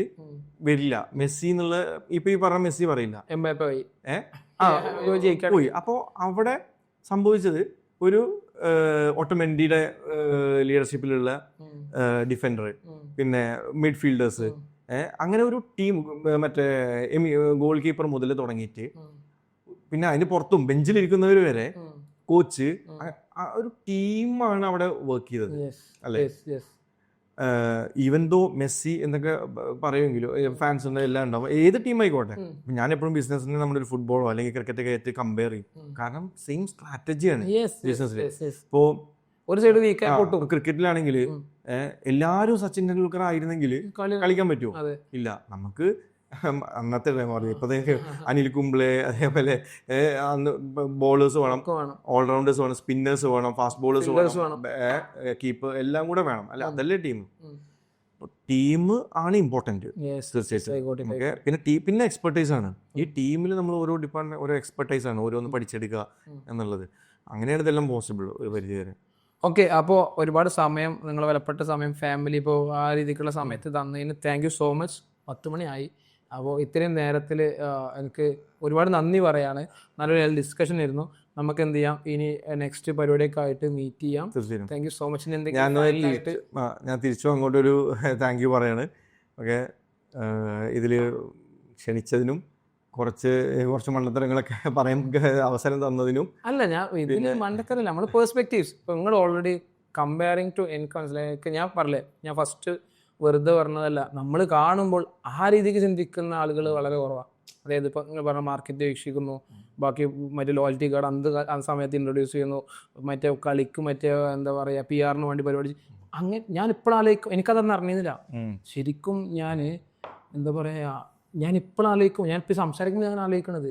വരില്ല മെസ്സി എന്നുള്ള. ഇപ്പൊ ഈ പറഞ്ഞ മെസ്സി പറയില്ല, പോയി. അപ്പോൾ അവിടെ സംഭവിച്ചത് ഒരു ഓട്ടോമെൻഡിയുടെ ലീഡർഷിപ്പിലുള്ള ഡിഫൻഡർ, പിന്നെ മിഡ്ഫീൽഡേഴ്സ്, അങ്ങനെ ഒരു ടീം, മറ്റേ ഗോൾ കീപ്പർ മുതൽ തുടങ്ങിയിട്ട് പിന്നെ അതിന് പുറത്തും ബെഞ്ചിലിരിക്കുന്നവർ വരെ കോച്ച്, ഒരു ടീമാണ് അവിടെ വർക്ക് ചെയ്തത് അല്ലേ? ഈവൻ ദോ മെസ്സി എന്നൊക്കെ പറയുമെങ്കിലും ഫാൻസ് എല്ലാം ഉണ്ടാവും, ഏത് ടീം ആയിക്കോട്ടെ. ഞാൻ എപ്പോഴും ബിസിനസ്സിന് നമ്മുടെ ഒരു ഫുട്ബോളോ അല്ലെങ്കിൽ ക്രിക്കറ്റൊക്കെ ആയിട്ട് കമ്പയർ ചെയ്യും. കാരണം സെയിം സ്ട്രാറ്റജിയാണ് ബിസിനസ്സിൽ. ഇപ്പോൾ ഒരു സൈഡ് വീക്ക് ക്രിക്കറ്റിലാണെങ്കിൽ എല്ലാവരും സച്ചിൻ ടെണ്ടുൽക്കർ ആയിരുന്നെങ്കിൽ കളിക്കാൻ പറ്റുമോ? ഇല്ല. നമുക്ക് അന്നത്തെ ടൈം പറയും, ഇപ്പോഴത്തേക്ക് അനിൽ കുംബ്ലെ, അതേപോലെ ബോളേഴ്സ് വേണം, ഓൾറൗണ്ടേഴ്സ് വേണം, സ്പിന്നേഴ്സ് വേണം, ഫാസ്റ്റ് ബോളേഴ്സ് വേണം, കീപ്പർ എല്ലാം കൂടെ വേണം. അല്ല, അതല്ലേ ടീം ആണ് ഇമ്പോർട്ടൻറ്റ് തീർച്ചയായിട്ടും. ഓക്കെ, പിന്നെ എക്സ്പെർട്ടൈസ് ആണ്. ഈ ടീമിൽ നമ്മൾ ഓരോ ഡിപ്പാർട്ട്മെന്റ് ഓരോ എക്സ്പെർട്ടൈസ് ആണ്, ഓരോന്ന് പഠിച്ചെടുക്കുക എന്നുള്ളത്. അങ്ങനെയാണ് ഇതെല്ലാം പോസിബിൾ ഒരു പരിധി വരെ. ഓക്കെ, അപ്പോൾ ഒരുപാട് സമയം, നിങ്ങൾ വിലപ്പെട്ട സമയം ഫാമിലി ഇപ്പോൾ ആ രീതിക്കുള്ള സമയത്ത് തന്നതിന് താങ്ക് യു സോ മച്ച്. 10 മണിയായി. അപ്പോൾ ഇത്രയും നേരത്തിൽ എനിക്ക് ഒരുപാട് നന്ദി പറയാണ്. നല്ലൊരു ഡിസ്കഷൻ ആയിരുന്നു. നമുക്ക് എന്ത് ചെയ്യാം, ഇനി നെക്സ്റ്റ് പരിപാടിയൊക്കെ ആയിട്ട് മീറ്റ് ചെയ്യാം. തീർച്ചയായും താങ്ക് യു സോ മച്ച്. ഞാൻ തിരിച്ചു അങ്ങോട്ടൊരു താങ്ക് യു പറയാണ്. ഓക്കെ, ഇതിൽ ക്ഷണിച്ചതിനും കുറച്ച് മണ്ടത്തരങ്ങളൊക്കെ പറയാൻ അവസരം തന്നതിനും. അല്ല, ഞാൻ ഇതിൽ മണ്ടത്തരല്ല, നമ്മൾ പേഴ്സ്പെക്റ്റീവ്സ്. ഇപ്പോൾ നിങ്ങൾ ഓൾറെഡി കമ്പയറിങ് ടു എനിക്ക് മനസ്സിലായി. ഞാൻ പറഞ്ഞേ, ഞാൻ ഫസ്റ്റ് വെറുതെ പറഞ്ഞതല്ല, നമ്മൾ കാണുമ്പോൾ ആ രീതിക്ക് ചിന്തിക്കുന്ന ആളുകൾ വളരെ കുറവാണ്. അതായത് ഇപ്പോൾ നിങ്ങൾ പറഞ്ഞ മാർക്കറ്റ് വീക്ഷിക്കുന്നു, ബാക്കി മറ്റേ ലോയൽറ്റി കാർഡ് ആ സമയത്ത് ഇൻട്രൊഡ്യൂസ് ചെയ്യുന്നു, മറ്റേ കളിക്ക് മറ്റേ എന്താ പറയുക PR-ന് വേണ്ടി പരിപാടി. അങ്ങനെ ഞാൻ ഇപ്പോഴും ആലോചിക്കും, എനിക്കതൊന്നും അറിഞ്ഞില്ല ശരിക്കും. ഞാൻ എന്താ പറയുക, ഞാൻ ഇപ്പോഴും ആലോചിക്കും, ഞാനിപ്പോൾ സംസാരിക്കുന്നത് ഞാൻ ആലോചിക്കണത്,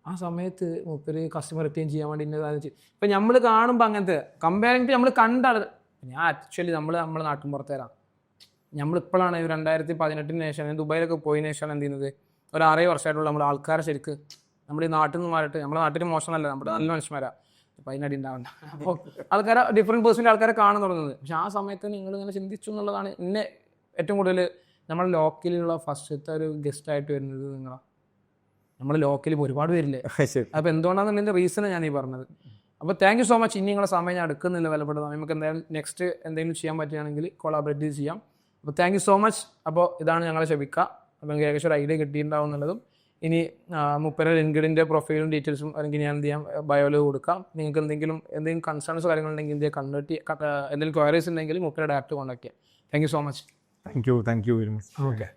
ആ സമയത്ത് മുപ്പര് കസ്റ്റമർ റിറ്റെയിൻ ചെയ്യാൻ വേണ്ടി ഇന്നതാണെന്ന്. ഇപ്പം നമ്മൾ കാണുമ്പോൾ അങ്ങനത്തെ കമ്പയറിംഗ് ടു നമ്മൾ കണ്ടാണ്. ഞാൻ ആക്ച്വലി നമ്മളെ നാട്ടിൻ പുറത്തേരാണ്. നമ്മളിപ്പോഴാണ് 2018 ശേഷം, ദുബായിലൊക്കെ പോയതിനു ശേഷമാണ് എന്ത് ചെയ്യുന്നത്, ഒരു 6 വർഷമായിട്ടുള്ള നമ്മൾ ആൾക്കാരെ ശരിക്ക് നമ്മുടെ ഈ നാട്ടിൽ നിന്ന് മാറിയിട്ട് നമ്മുടെ നാട്ടിൽ മോശമല്ല, നമ്മുടെ നല്ല മനുഷ്യന്മാരാ, അപ്പോൾ അതിനടി ഉണ്ടാവണ്ട. അപ്പോൾ ആൾക്കാരെ ഡിഫറെൻറ്റ് പേഴ്സൻ്റെ ആൾക്കാരെ കാണാൻ തുടങ്ങുന്നത്. പക്ഷെ ആ സമയത്ത് നിങ്ങൾ ഇങ്ങനെ ചിന്തിച്ചു എന്നുള്ളതാണ് എന്നെ ഏറ്റവും കൂടുതൽ നമ്മുടെ ലോക്കലിലുള്ള ഫസ്റ്റത്തെ ഒരു ഗസ്റ്റായിട്ട് വരുന്നത് നിങ്ങളാണ്. നമ്മുടെ ലോക്കലിൽ ഒരുപാട് പേരില്ലേ, അപ്പോൾ എന്തുകൊണ്ടാണെന്നുള്ളതിൻ്റെ റീസണ് ഞാൻ ഈ പറഞ്ഞത്. അപ്പോൾ താങ്ക് യു സോ മച്ച്. ഇനി നിങ്ങളെ സമയം ഞാൻ എടുക്കുന്നില്ല, വിലപ്പെട്ട സമയം. നമുക്ക് എന്തായാലും നെക്സ്റ്റ് എന്തെങ്കിലും ചെയ്യാൻ പറ്റുകയാണെങ്കിൽ കൊളാബറേറ്റ് ചെയ്യാം. അപ്പോൾ താങ്ക് യു സോ മച്ച്. അപ്പോൾ ഇതാണ് ഞങ്ങളെ ക്ഷമിക്കുക. അപ്പോൾ എനിക്ക് ഏകദേശം ഒരു ഐഡിയ കിട്ടിയിട്ടുണ്ടാവും എന്നുള്ളതും. ഇനി മുപ്പര ലിങ്ക്ഡിൻ്റെ പ്രൊഫൈലും ഡീറ്റെയിൽസും അല്ലെങ്കിൽ ഞാൻ എന്ത് ചെയ്യാം ബയോയിൽ കൊടുക്കാം. നിങ്ങൾക്ക് എന്തെങ്കിലും കൺസേൺസ് കാര്യങ്ങളുണ്ടെങ്കിൽ എന്തെങ്കിലും ക്വയറീസ് ഉണ്ടെങ്കിൽ മുപ്പര ഡയറക്റ്റ് കോൺടാക്ട് ചെയ്യാം. Thank you so much. Thank you very much. Okay.